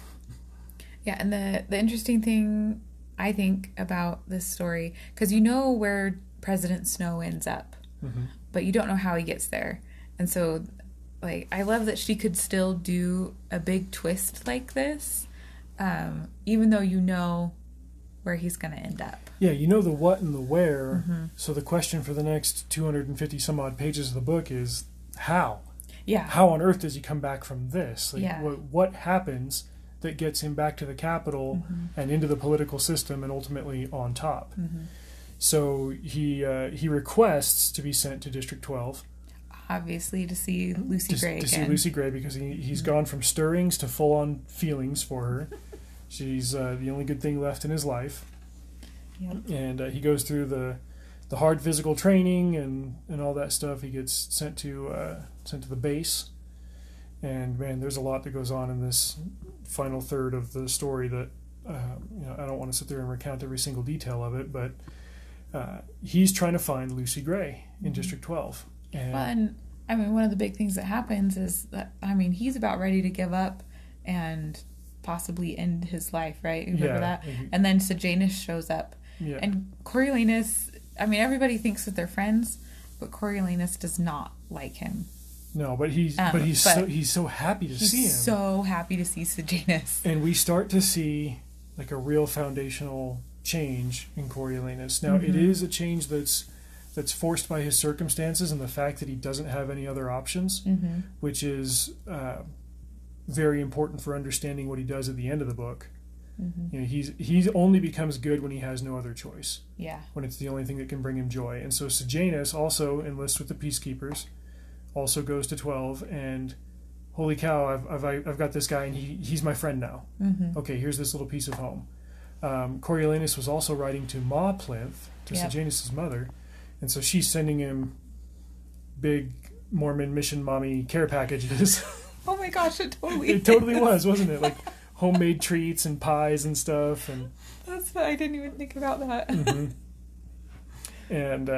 Yeah, and the interesting thing, I think, about this story, because you know where President Snow ends up, mm-hmm. but you don't know how he gets there. And so, like, I love that she could still do a big twist like this, even though you know where he's going to end up. Yeah, you know the what and the where. Mm-hmm. So the question for the next 250 some odd pages of the book is how? Yeah. How on earth does he come back from this? Like, yeah. What happens that gets him back to the capital mm-hmm. and into the political system and ultimately on top? Mm-hmm. So he requests to be sent to District 12. Obviously, to see Lucy Gray again. To see Lucy Gray, because he's mm-hmm. gone from stirrings to full-on feelings for her. She's the only good thing left in his life. Yep. And he goes through the hard physical training and all that stuff. He gets sent to the base. And man, there's a lot that goes on in this final third of the story that I don't want to sit there and recount every single detail of it, but he's trying to find Lucy Gray in mm-hmm. District 12. And I mean, one of the big things that happens is that, I mean, he's about ready to give up and possibly end his life, right? Remember that? And then Sejanus shows up. Yeah. And Coriolanus, I mean, everybody thinks that they're friends, but Coriolanus does not like him. No, but he's so happy to see him. He's so happy to see Sejanus. And we start to see like a real foundational change in Coriolanus. Now, mm-hmm. it is a change that's forced by his circumstances and the fact that he doesn't have any other options, mm-hmm. which is very important for understanding what he does at the end of the book. Mm-hmm. He only becomes good when he has no other choice. Yeah. When it's the only thing that can bring him joy. And so Sejanus also enlists with the Peacekeepers, also goes to 12, and holy cow, I've got this guy, and he's my friend now. Mm-hmm. Okay, here's this little piece of home. Coriolanus was also writing to Ma Plinth, to Sejanus' mother, and so she's sending him big Mormon mission mommy care packages. Oh my gosh, it totally was, wasn't it? Like homemade treats and pies and stuff. And that's I didn't even think about that. Mm-hmm. And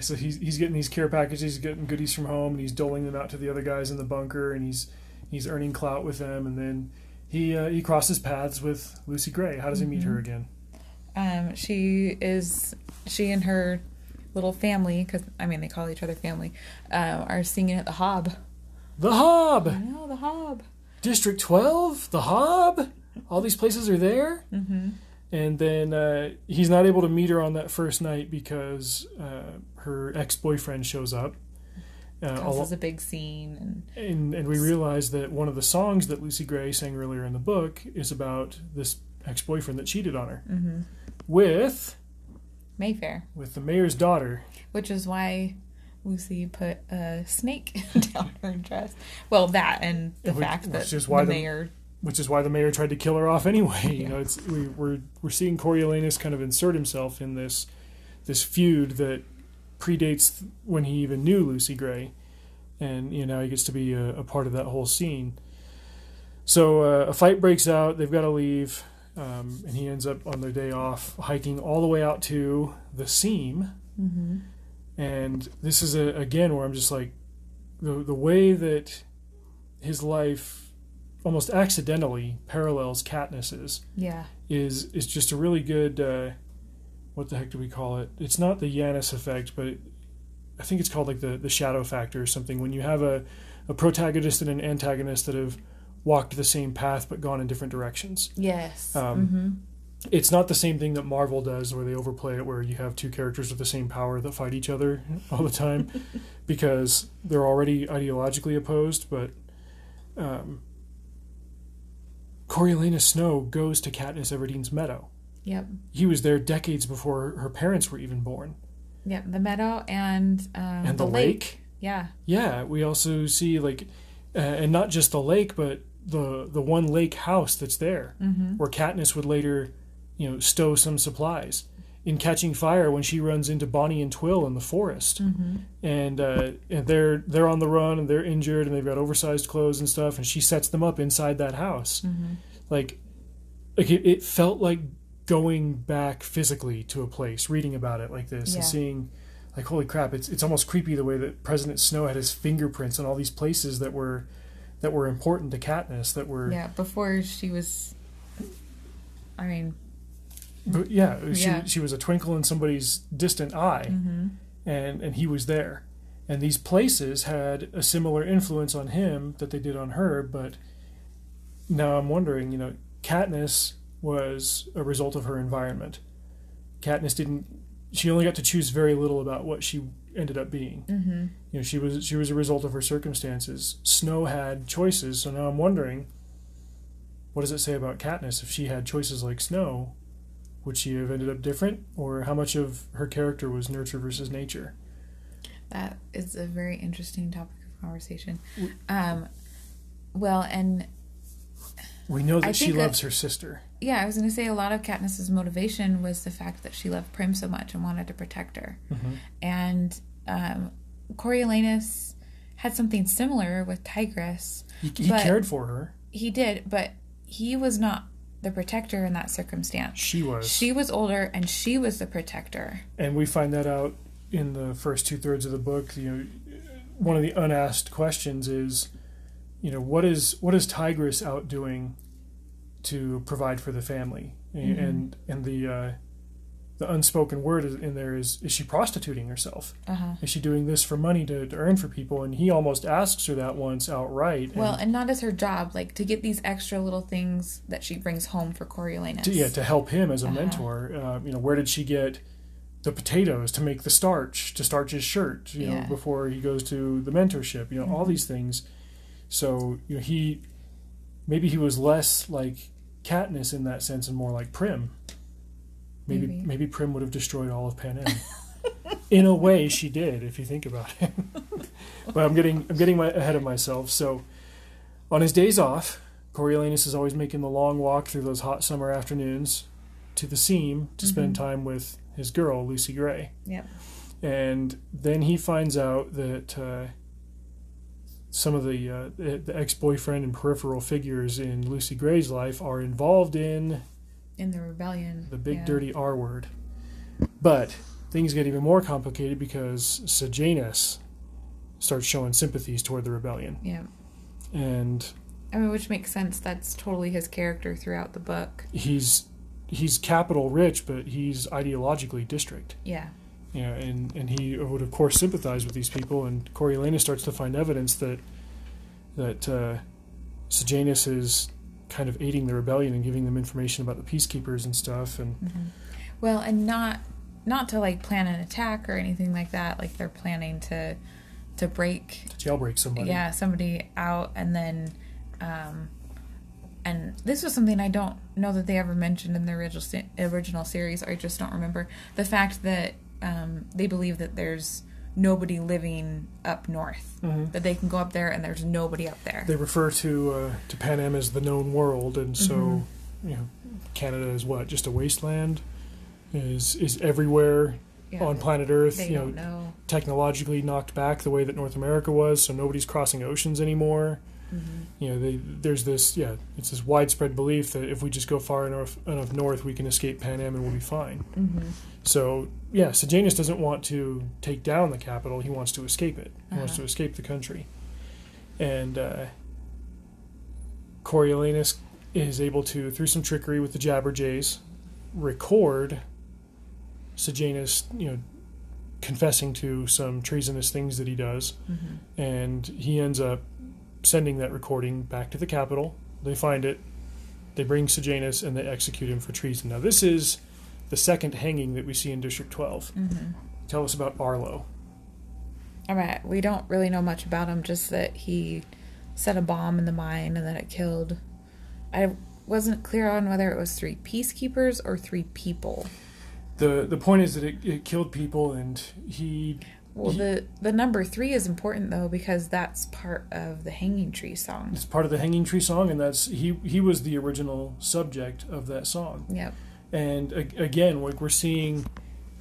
so he's getting these care packages, he's getting goodies from home, and he's doling them out to the other guys in the bunker, and he's earning clout with them. And then he crosses paths with Lucy Gray. How does he meet her again? She and her little family, because I mean they call each other family, are singing at the Hob. The Hob. I know, the Hob. District 12, the Hob. All these places are there. Mm-hmm. And then he's not able to meet her on that first night because her ex-boyfriend shows up. Causes a big scene. And we realize that one of the songs that Lucy Gray sang earlier in the book is about this ex-boyfriend that cheated on her. Mm-hmm. With Mayfair. With the mayor's daughter. Which is why Lucy put a snake down her dress. Well, that and the fact that the mayor... Which is why the mayor tried to kill her off anyway. Yeah. We're seeing Coriolanus kind of insert himself in this feud that predates when he even knew Lucy Gray, and now he gets to be a part of that whole scene. So a fight breaks out. They've got to leave, and he ends up on their day off hiking all the way out to the Seam, Mm-hmm. And this is again where I'm just like, the way that his life almost accidentally parallels Katniss's is just a really good, what the heck do we call it? It's not the Yanis effect, but I think it's called like the shadow factor or something. When you have a protagonist and an antagonist that have walked the same path but gone in different directions. Yes. It's not the same thing that Marvel does where they overplay it, where you have two characters with the same power that fight each other all the time because they're already ideologically opposed. But Coriolanus Snow goes to Katniss Everdeen's meadow. Yep. He was there decades before her parents were even born. Yep, the meadow and the lake. Yeah. Yeah, we also see like, and not just the lake, but the one lake house that's there, where Katniss would later, stow some supplies. In Catching Fire, when she runs into Bonnie and Twill in the forest, and they're on the run and they're injured and they've got oversized clothes and stuff, and she sets them up inside that house. Like it felt like going back physically to a place, reading about it like this, and seeing, like, holy crap, it's almost creepy the way that President Snow had his fingerprints on all these places that were important to Katniss, that were before she was. I mean. But she was a twinkle in somebody's distant eye, and he was there, and these places had a similar influence on him that they did on her. But now I'm wondering, Katniss was a result of her environment. Katniss she only got to choose very little about what she ended up being. She was a result of her circumstances. Snow had choices, so now I'm wondering, what does it say about Katniss if she had choices like Snow? Would she have ended up different, or how much of her character was nurture versus nature? That is a very interesting topic of conversation. Well, and we know that she loves her sister. Yeah, I was going to say a lot of Katniss's motivation was the fact that she loved Prim so much and wanted to protect her. And Coriolanus had something similar with Tigress. He cared for her. He did, but he was not the protector in that circumstance. She was. She was older, and she was the protector. And we find that out in the first 2/3 of the book. One of the unasked questions is, what is Tigress out doing to provide for the family? And the unspoken word in there is she prostituting herself? Is she doing this for money to earn for people? And he almost asks her that once outright. Well, and not as her job, like to get these extra little things that she brings home for Coriolanus. To help him as a mentor. Where did she get the potatoes to make the starch, to starch his shirt, before he goes to the mentorship, all these things. So, maybe he was less like Katniss in that sense and more like Prim. Maybe Prim would have destroyed all of Panem. In a way, she did, if you think about it. But I'm getting ahead of myself. So, on his days off, Coriolanus is always making the long walk through those hot summer afternoons to the Seam to spend time with his girl, Lucy Gray. Yep. And then he finds out that some of the ex-boyfriend and peripheral figures in Lucy Gray's life are involved in the rebellion. The big dirty R word. But things get even more complicated because Sejanus starts showing sympathies toward the rebellion. Yeah. And which makes sense. That's totally his character throughout the book. He's capital rich, but he's ideologically district. Yeah. And he would of course sympathize with these people, and Coriolanus starts to find evidence that Sejanus is kind of aiding the rebellion and giving them information about the peacekeepers and stuff. And well, and not to like plan an attack or anything like that. Like they're planning to jailbreak somebody. Yeah, somebody out, and then and this was something I don't know that they ever mentioned in the original series, or I just don't remember the fact that they believe that there's nobody living up north, that they can go up there and there's nobody up there. They refer to Panem as the known world, and so Canada is what, just a wasteland? Is everywhere on planet Earth? They don't know. Technologically knocked back the way that North America was, so nobody's crossing oceans anymore. There's this, it's this widespread belief that if we just go far enough north, we can escape Panem and we'll be fine. So, Sejanus doesn't want to take down the capital. He wants to escape it. He wants to escape the country. And Coriolanus is able to, through some trickery with the Jabberjays, record Sejanus, confessing to some treasonous things that he does. And he ends up sending that recording back to the capital. They find it. They bring Sejanus and they execute him for treason. Now, this is the second hanging that we see in District 12. Tell us about Arlo. All right. We don't really know much about him, just that he set a bomb in the mine and that it killed... I wasn't clear on whether it was 3 peacekeepers or 3 people. The point is that it killed people, and the number 3 is important, though, because that's part of the Hanging Tree song. It's part of the Hanging Tree song, and that's he was the original subject of that song. Yep. And again, we're seeing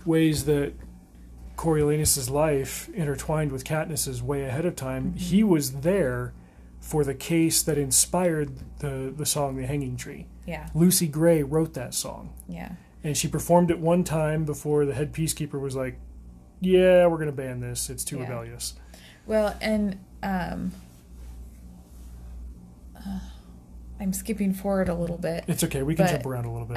ways that Coriolanus' life intertwined with Katniss's way ahead of time. He was there for the case that inspired the song The Hanging Tree. Yeah. Lucy Gray wrote that song. Yeah. And she performed it one time before the head peacekeeper was like, yeah, we're going to ban this. It's too rebellious. Well, and I'm skipping forward a little bit. It's okay. We can jump around a little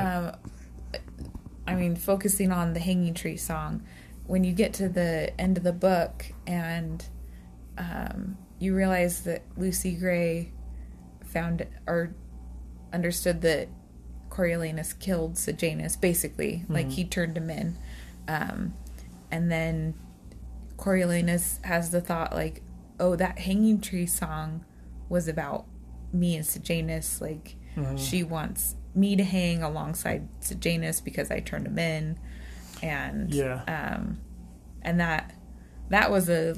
bit. Focusing on the Hanging Tree song, when you get to the end of the book and you realize that Lucy Gray found or understood that Coriolanus killed Sejanus, basically. Like, he turned him in. And then Coriolanus has the thought, like, oh, that Hanging Tree song was about me and Sejanus. Like, she wants me to hang alongside Sejanus because I turned him in. And, and that was a,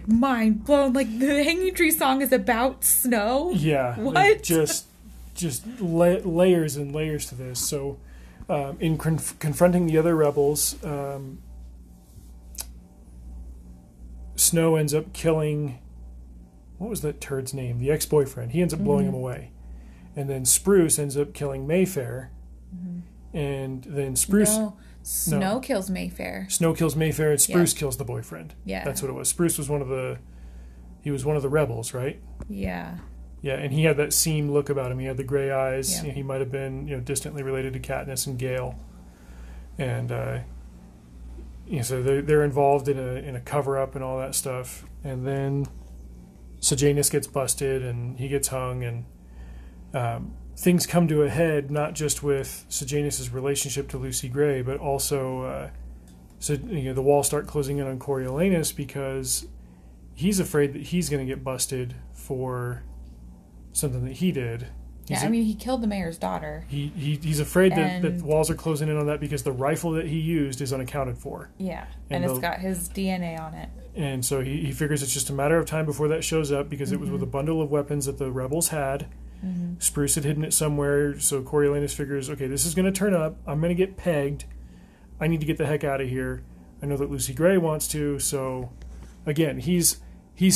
mind blown. Like, the Hanging Tree song is about snow? Yeah. What? Just layers and layers to this. So, in confronting the other rebels, Snow ends up killing... What was that turd's name? The ex-boyfriend. He ends up blowing him away. And then Spruce ends up killing Mayfair. And then Spruce... Snow kills Mayfair. Snow kills Mayfair, and Spruce kills the boyfriend. Yeah. That's what it was. Spruce was one of the rebels, right? Yeah. Yeah, and he had that seamed look about him. He had the gray eyes. Yeah. He might have been, distantly related to Katniss and Gale. And so they're involved in a cover up and all that stuff. And then Sejanus gets busted and he gets hung, and things come to a head, not just with Sejanus' relationship to Lucy Gray, but also the walls start closing in on Coriolanus because he's afraid that he's going to get busted for something that he did. He killed the mayor's daughter. He's afraid that the walls are closing in on that because the rifle that he used is unaccounted for. Yeah, and it's got his DNA on it. And so he figures it's just a matter of time before that shows up because it was with a bundle of weapons that the rebels had. Spruce had hidden it somewhere, so Coriolanus figures, okay, this is going to turn up. I'm going to get pegged. I need to get the heck out of here. I know that Lucy Gray wants to, so again, he's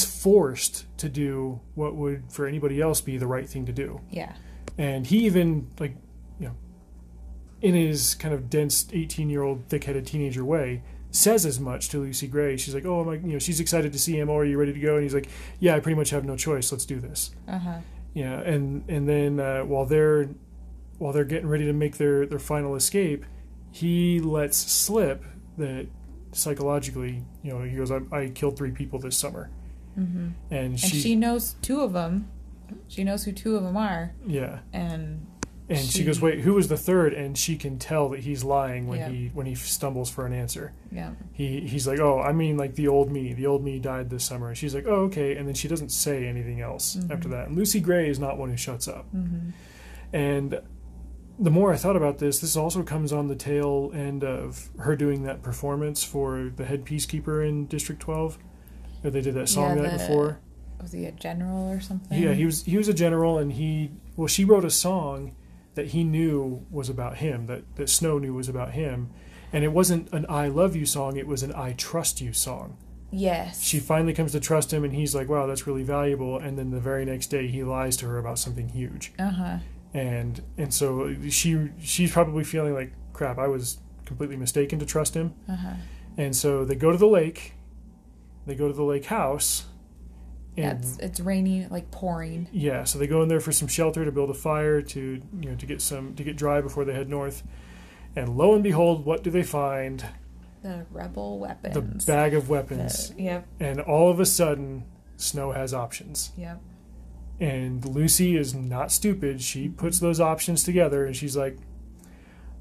forced to do what would for anybody else be the right thing to do. Yeah. And he even, in his kind of dense 18-year-old thick-headed teenager way, says as much to Lucy Gray. She's like, oh, she's excited to see him. Oh, are you ready to go? And he's like, yeah, I pretty much have no choice. Let's do this. Yeah, and then while they're getting ready to make their final escape, he lets slip that psychologically, he goes, I killed 3 people this summer. And she knows 2 of them. She knows who 2 of them are. Yeah. And she goes, wait, who was the 3rd? And she can tell that he's lying when he stumbles for an answer. Yeah. He's like, oh, I mean, like the old me. The old me died this summer. And she's like, oh, okay. And then she doesn't say anything else after that. And Lucy Gray is not one who shuts up. And the more I thought about this also comes on the tail end of her doing that performance for the head peacekeeper in District 12. They did that song before. Was he a general or something? Yeah, he was a general, and she wrote a song that he knew was about him, that Snow knew was about him. And it wasn't an I love you song, it was an I trust you song. Yes. She finally comes to trust him, and he's like, wow, that's really valuable. And then the very next day, he lies to her about something huge. And so she's probably feeling like, crap, I was completely mistaken to trust him. And so they go to the lake. They go to the lake house. And it's raining, like pouring. Yeah, so they go in there for some shelter to build a fire to get dry before they head north. And lo and behold, what do they find? The rebel weapons. The bag of weapons. Yep. And all of a sudden, Snow has options. Yep. And Lucy is not stupid. She puts those options together, and she's like,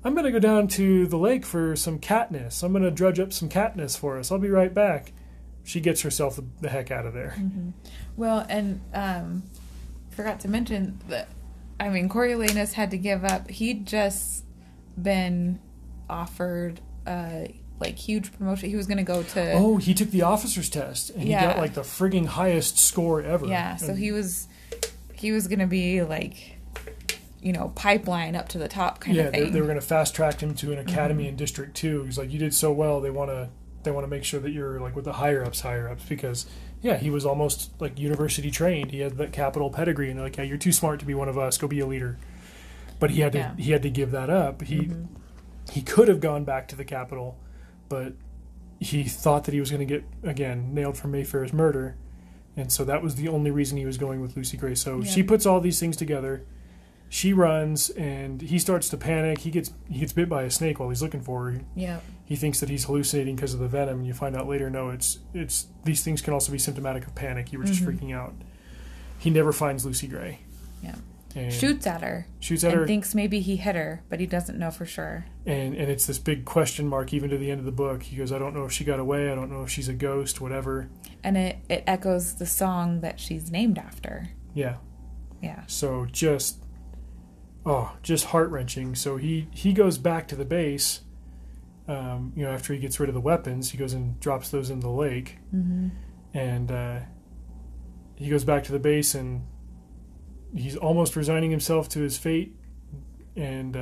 I'm going to go down to the lake for some Katniss. I'm going to drudge up some Katniss for us. I'll be right back. She gets herself the heck out of there. Well, and forgot to mention that, I mean, Coriolanus had to give up. He'd just been offered like huge promotion. He was going to go to... Oh, he took the officer's test, and he got like the frigging highest score ever. Yeah, so he was going to be like, you know, pipeline up to the top kind of thing. Yeah, they were going to fast track him to an academy in District 2. He's like, you did so well, they want to make sure that you're like with the higher ups because he was almost like university trained. He had that capital pedigree, and they're like, yeah, you're too smart to be one of us, go be a leader. But he had to give that up. He could have gone back to the capital, but he thought that he was going to get, again, nailed for Mayfair's murder. And so that was the only reason he was going with Lucy Gray. So she puts all these things together. She runs, and he starts to panic. He gets bit by a snake while he's looking for her. Yeah. He thinks that he's hallucinating because of the venom, and you find out later, no, it's these things can also be symptomatic of panic. You were just freaking out. He never finds Lucy Gray. Yeah. And shoots at her. And thinks maybe he hit her, but he doesn't know for sure. And it's this big question mark even to the end of the book. He goes, I don't know if she got away. I don't know if she's a ghost, whatever. And it echoes the song that she's named after. Yeah. Yeah. So just heart-wrenching. So he goes back to the base, after he gets rid of the weapons. He goes and drops those in the lake. And he goes back to the base, and he's almost resigning himself to his fate, and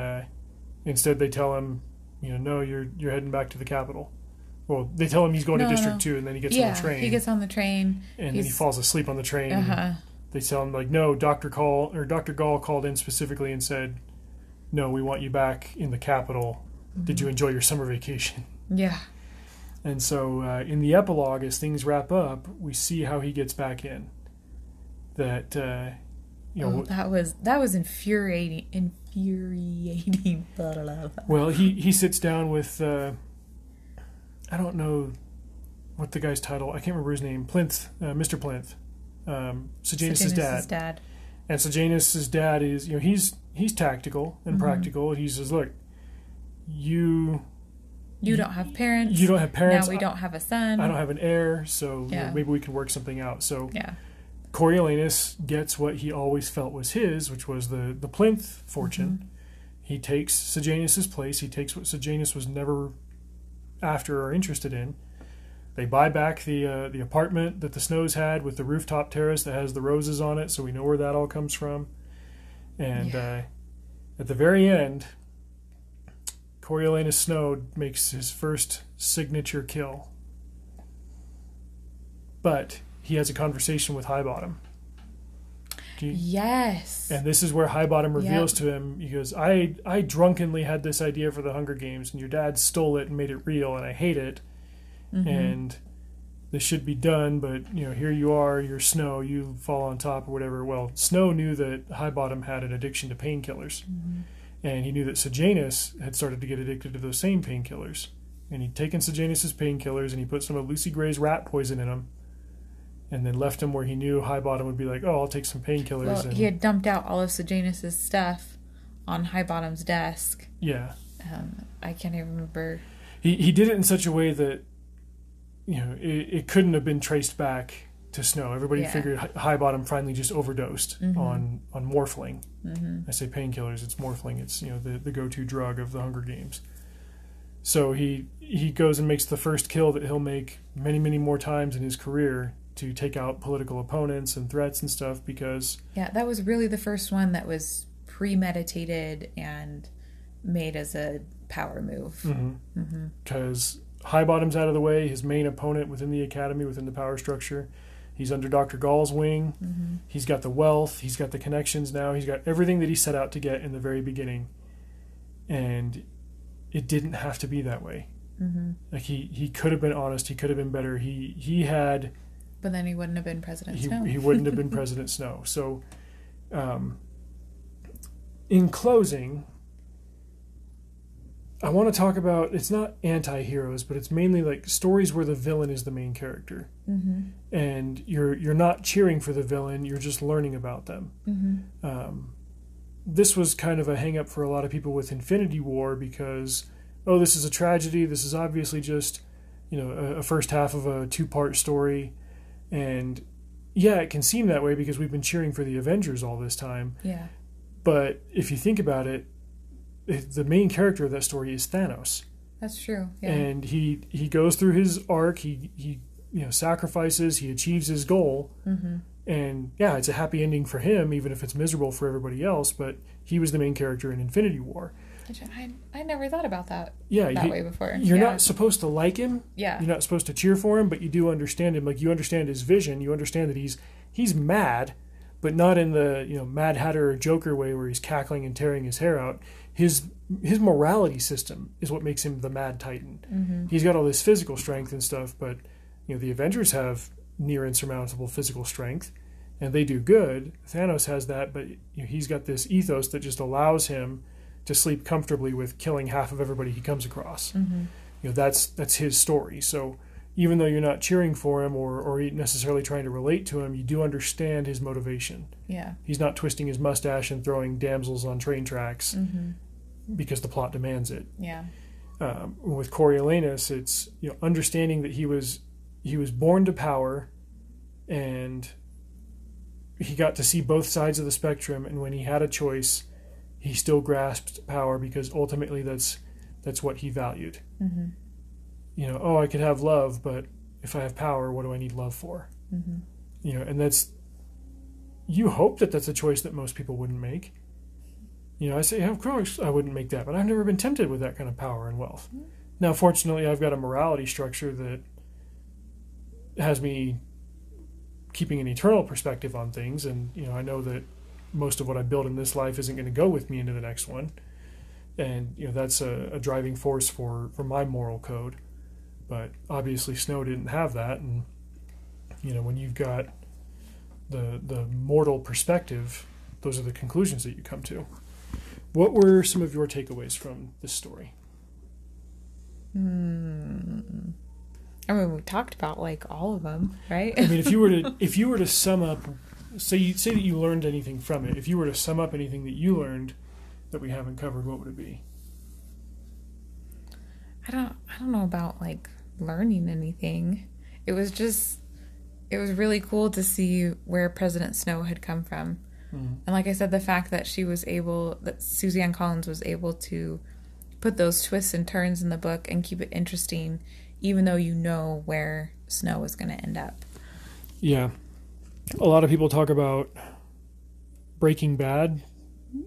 instead they tell him, no, you're heading back to the capital. Well, they tell him he's going to District 2, and then he gets on the train. He gets on the train. And then he falls asleep on the train. They tell him, like, no, Dr. Gall called in specifically and said, no, we want you back in the capital. Did you enjoy your summer vacation? Yeah. And so in the epilogue, as things wrap up, we see how he gets back in. That... that was infuriating. Well, he sits down with I don't know what the guy's title. I can't remember his name. Plinth, Mr. Plinth, Sejanus' dad. And Sejanus' dad is he's tactical and practical. He says, look, you don't have parents. You don't have parents. Now we don't have a son. I don't have an heir. So maybe we can work something out. So yeah. Coriolanus gets what he always felt was his, which was the Plinth fortune. He takes Sejanus' place. He takes what Sejanus was never after or interested in. They buy back the apartment that the Snows had with the rooftop terrace that has the roses on it, so we know where that all comes from. And at the very end, Coriolanus Snow makes his first signature kill. But he has a conversation with Highbottom. Yes. And this is where Highbottom reveals to him, he goes, I drunkenly had this idea for the Hunger Games, and your dad stole it and made it real, and I hate it. And this should be done, but, here you are, you're Snow, you fall on top or whatever. Well, Snow knew that Highbottom had an addiction to painkillers. And he knew that Sejanus had started to get addicted to those same painkillers. And he'd taken Sejanus' painkillers, and he put some of Lucy Gray's rat poison in him. And then left him where he knew Highbottom would be like, oh, I'll take some painkillers. Well, he had dumped out all of Sejanus' stuff on Highbottom's desk. Yeah. I can't even remember. He did it in such a way that, it couldn't have been traced back to Snow. Everybody figured Highbottom finally just overdosed on Morphling. I say painkillers, it's Morphling. It's, the go-to drug of the Hunger Games. So he goes and makes the first kill that he'll make many, many more times in his career to take out political opponents and threats and stuff, because... Yeah, that was really the first one that was premeditated and made as a power move. Because Highbottom's out of the way, his main opponent within the academy, within the power structure. He's under Dr. Gall's wing. Mm-hmm. He's got the wealth. He's got the connections now. He's got everything that he set out to get in the very beginning. And it didn't have to be that way. Mm-hmm. Like he could have been honest. He could have been better. He had... But then he wouldn't have been President Snow. He wouldn't have been President Snow. So, in closing, I want to talk about, it's not anti-heroes, but it's mainly like stories where the villain is the main character. Mm-hmm. And you're not cheering for the villain, you're just learning about them. Mm-hmm. This was kind of a hang-up for a lot of people with Infinity War because, oh, this is a tragedy, this is obviously just, a first half of a 2-part story. And yeah, it can seem that way because we've been cheering for the Avengers all this time. Yeah. But if you think about it, the main character of that story is Thanos. That's true. Yeah. And he goes through his arc, he sacrifices, he achieves his goal. Mm-hmm. And yeah, it's a happy ending for him, even if it's miserable for everybody else, but he was the main character in Infinity War. I never thought about that way before. You're not supposed to like him. Yeah. You're not supposed to cheer for him, but you do understand him. Like, you understand his vision. You understand that he's mad, but not in the Mad Hatter or Joker way where he's cackling and tearing his hair out. His morality system is what makes him the Mad Titan. Mm-hmm. He's got all this physical strength and stuff, but the Avengers have near insurmountable physical strength, and they do good. Thanos has that, but he's got this ethos that just allows him to sleep comfortably with killing half of everybody he comes across. Mm-hmm. That's his story. So even though you're not cheering for him or necessarily trying to relate to him, you do understand his motivation. Yeah. He's not twisting his mustache and throwing damsels on train tracks mm-hmm. because the plot demands it. Yeah. With Coriolanus, it's understanding that he was born to power, and he got to see both sides of the spectrum, and when he had a choice, he still grasped power because ultimately that's what he valued. Mm-hmm. I could have love, but if I have power, what do I need love for? Mm-hmm. And you hope that that's a choice that most people wouldn't make. I say, of course I wouldn't make that, but I've never been tempted with that kind of power and wealth. Mm-hmm. Now, fortunately, I've got a morality structure that has me keeping an eternal perspective on things, and I know that most of what I build in this life isn't going to go with me into the next one, and that's a driving force for my moral code. But obviously Snow didn't have that, and when you've got the mortal perspective, those are the conclusions that you come to. What were some of your takeaways from this story? I mean, we talked about all of them, right? I mean, if you were to sum up, say that you learned anything from it. If you were to sum up anything that you learned that we haven't covered, what would it be? I don't know about learning anything. It was really cool to see where President Snow had come from. Mm-hmm. And like I said, the fact that Suzanne Collins was able to put those twists and turns in the book and keep it interesting, even though where Snow is going to end up. Yeah. A lot of people talk about Breaking Bad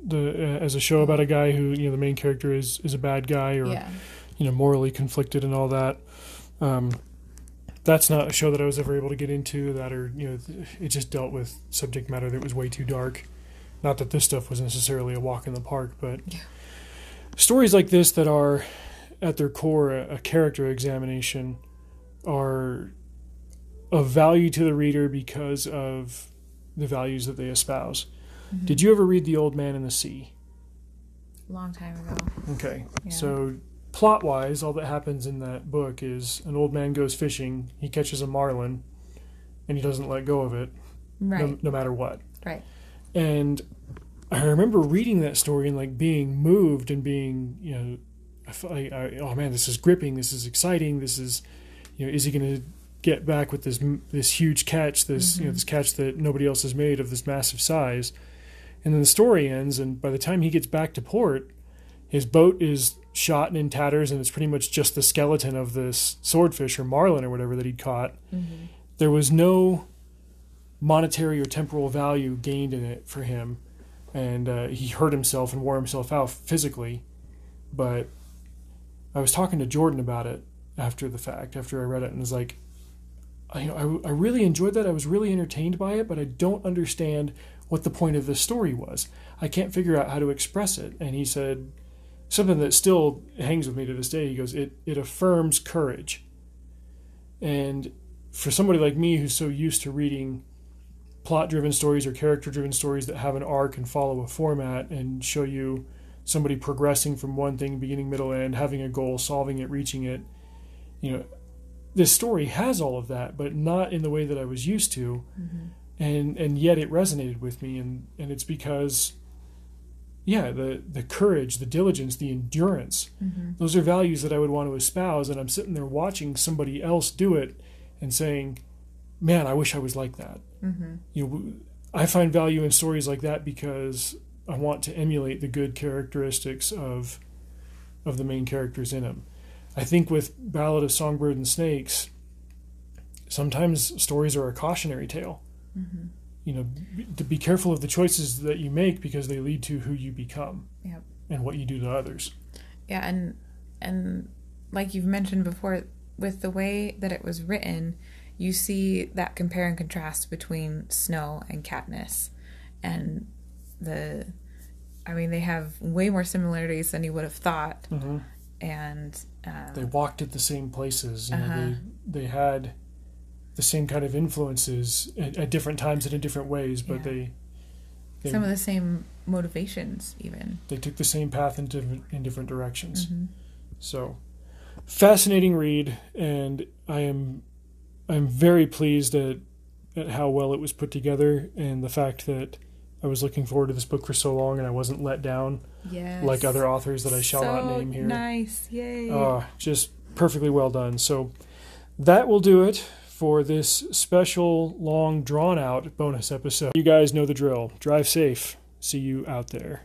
as a show about a guy who, the main character is a bad guy or, morally conflicted and all that. That's not a show that I was ever able to get into, it just dealt with subject matter that was way too dark. Not that this stuff was necessarily a walk in the park, but stories like this that are at their core a character examination are of value to the reader because of the values that they espouse. Mm-hmm. Did you ever read The Old Man and the Sea? Long time ago. Okay. Yeah. So plot-wise, all that happens in that book is an old man goes fishing, he catches a marlin, and he doesn't let go of it, right? No matter what. Right. And I remember reading that story and being moved and being, oh man, this is gripping, this is exciting, this is, is he going to get back with this huge catch, this this catch that nobody else has made of this massive size? And then the story ends, and by the time he gets back to port, his boat is shot and in tatters, and it's pretty much just the skeleton of this swordfish or marlin or whatever that he'd caught. Mm-hmm. There was no monetary or temporal value gained in it for him, and he hurt himself and wore himself out physically. But I was talking to Jordan about it, after the fact, after I read it, and was like, I really enjoyed that. I was really entertained by it, but I don't understand what the point of the story was. I can't figure out how to express it. And he said something that still hangs with me to this day. He goes, it affirms courage. And for somebody like me who's so used to reading plot-driven stories or character-driven stories that have an arc and follow a format and show you somebody progressing from one thing, beginning, middle, end, having a goal, solving it, reaching it, this story has all of that, but not in the way that I was used to. And yet it resonated with me, and it's because the courage, the diligence, the endurance, those are values that I would want to espouse, and I'm sitting there watching somebody else do it and saying, man, I wish I was like that. I find value in stories like that because I want to emulate the good characteristics of the main characters in them. I think with Ballad of Songbird and Snakes, sometimes stories are a cautionary tale. To be careful of the choices that you make because they lead to who you become and what you do to others. Yeah, and like you've mentioned before, with the way that it was written, you see that compare and contrast between Snow and Katniss, and they have way more similarities than you would have thought. And they walked at the same places. They had the same kind of influences at different times and in different ways, but they some of the same motivations even. They took the same path in different directions. So fascinating read, and I'm very pleased at how well it was put together, and the fact that I was looking forward to this book for so long and I wasn't let down like other authors that I shall not name here. Nice, yay. Just perfectly well done. So that will do it for this special, long, drawn-out bonus episode. You guys know the drill. Drive safe. See you out there.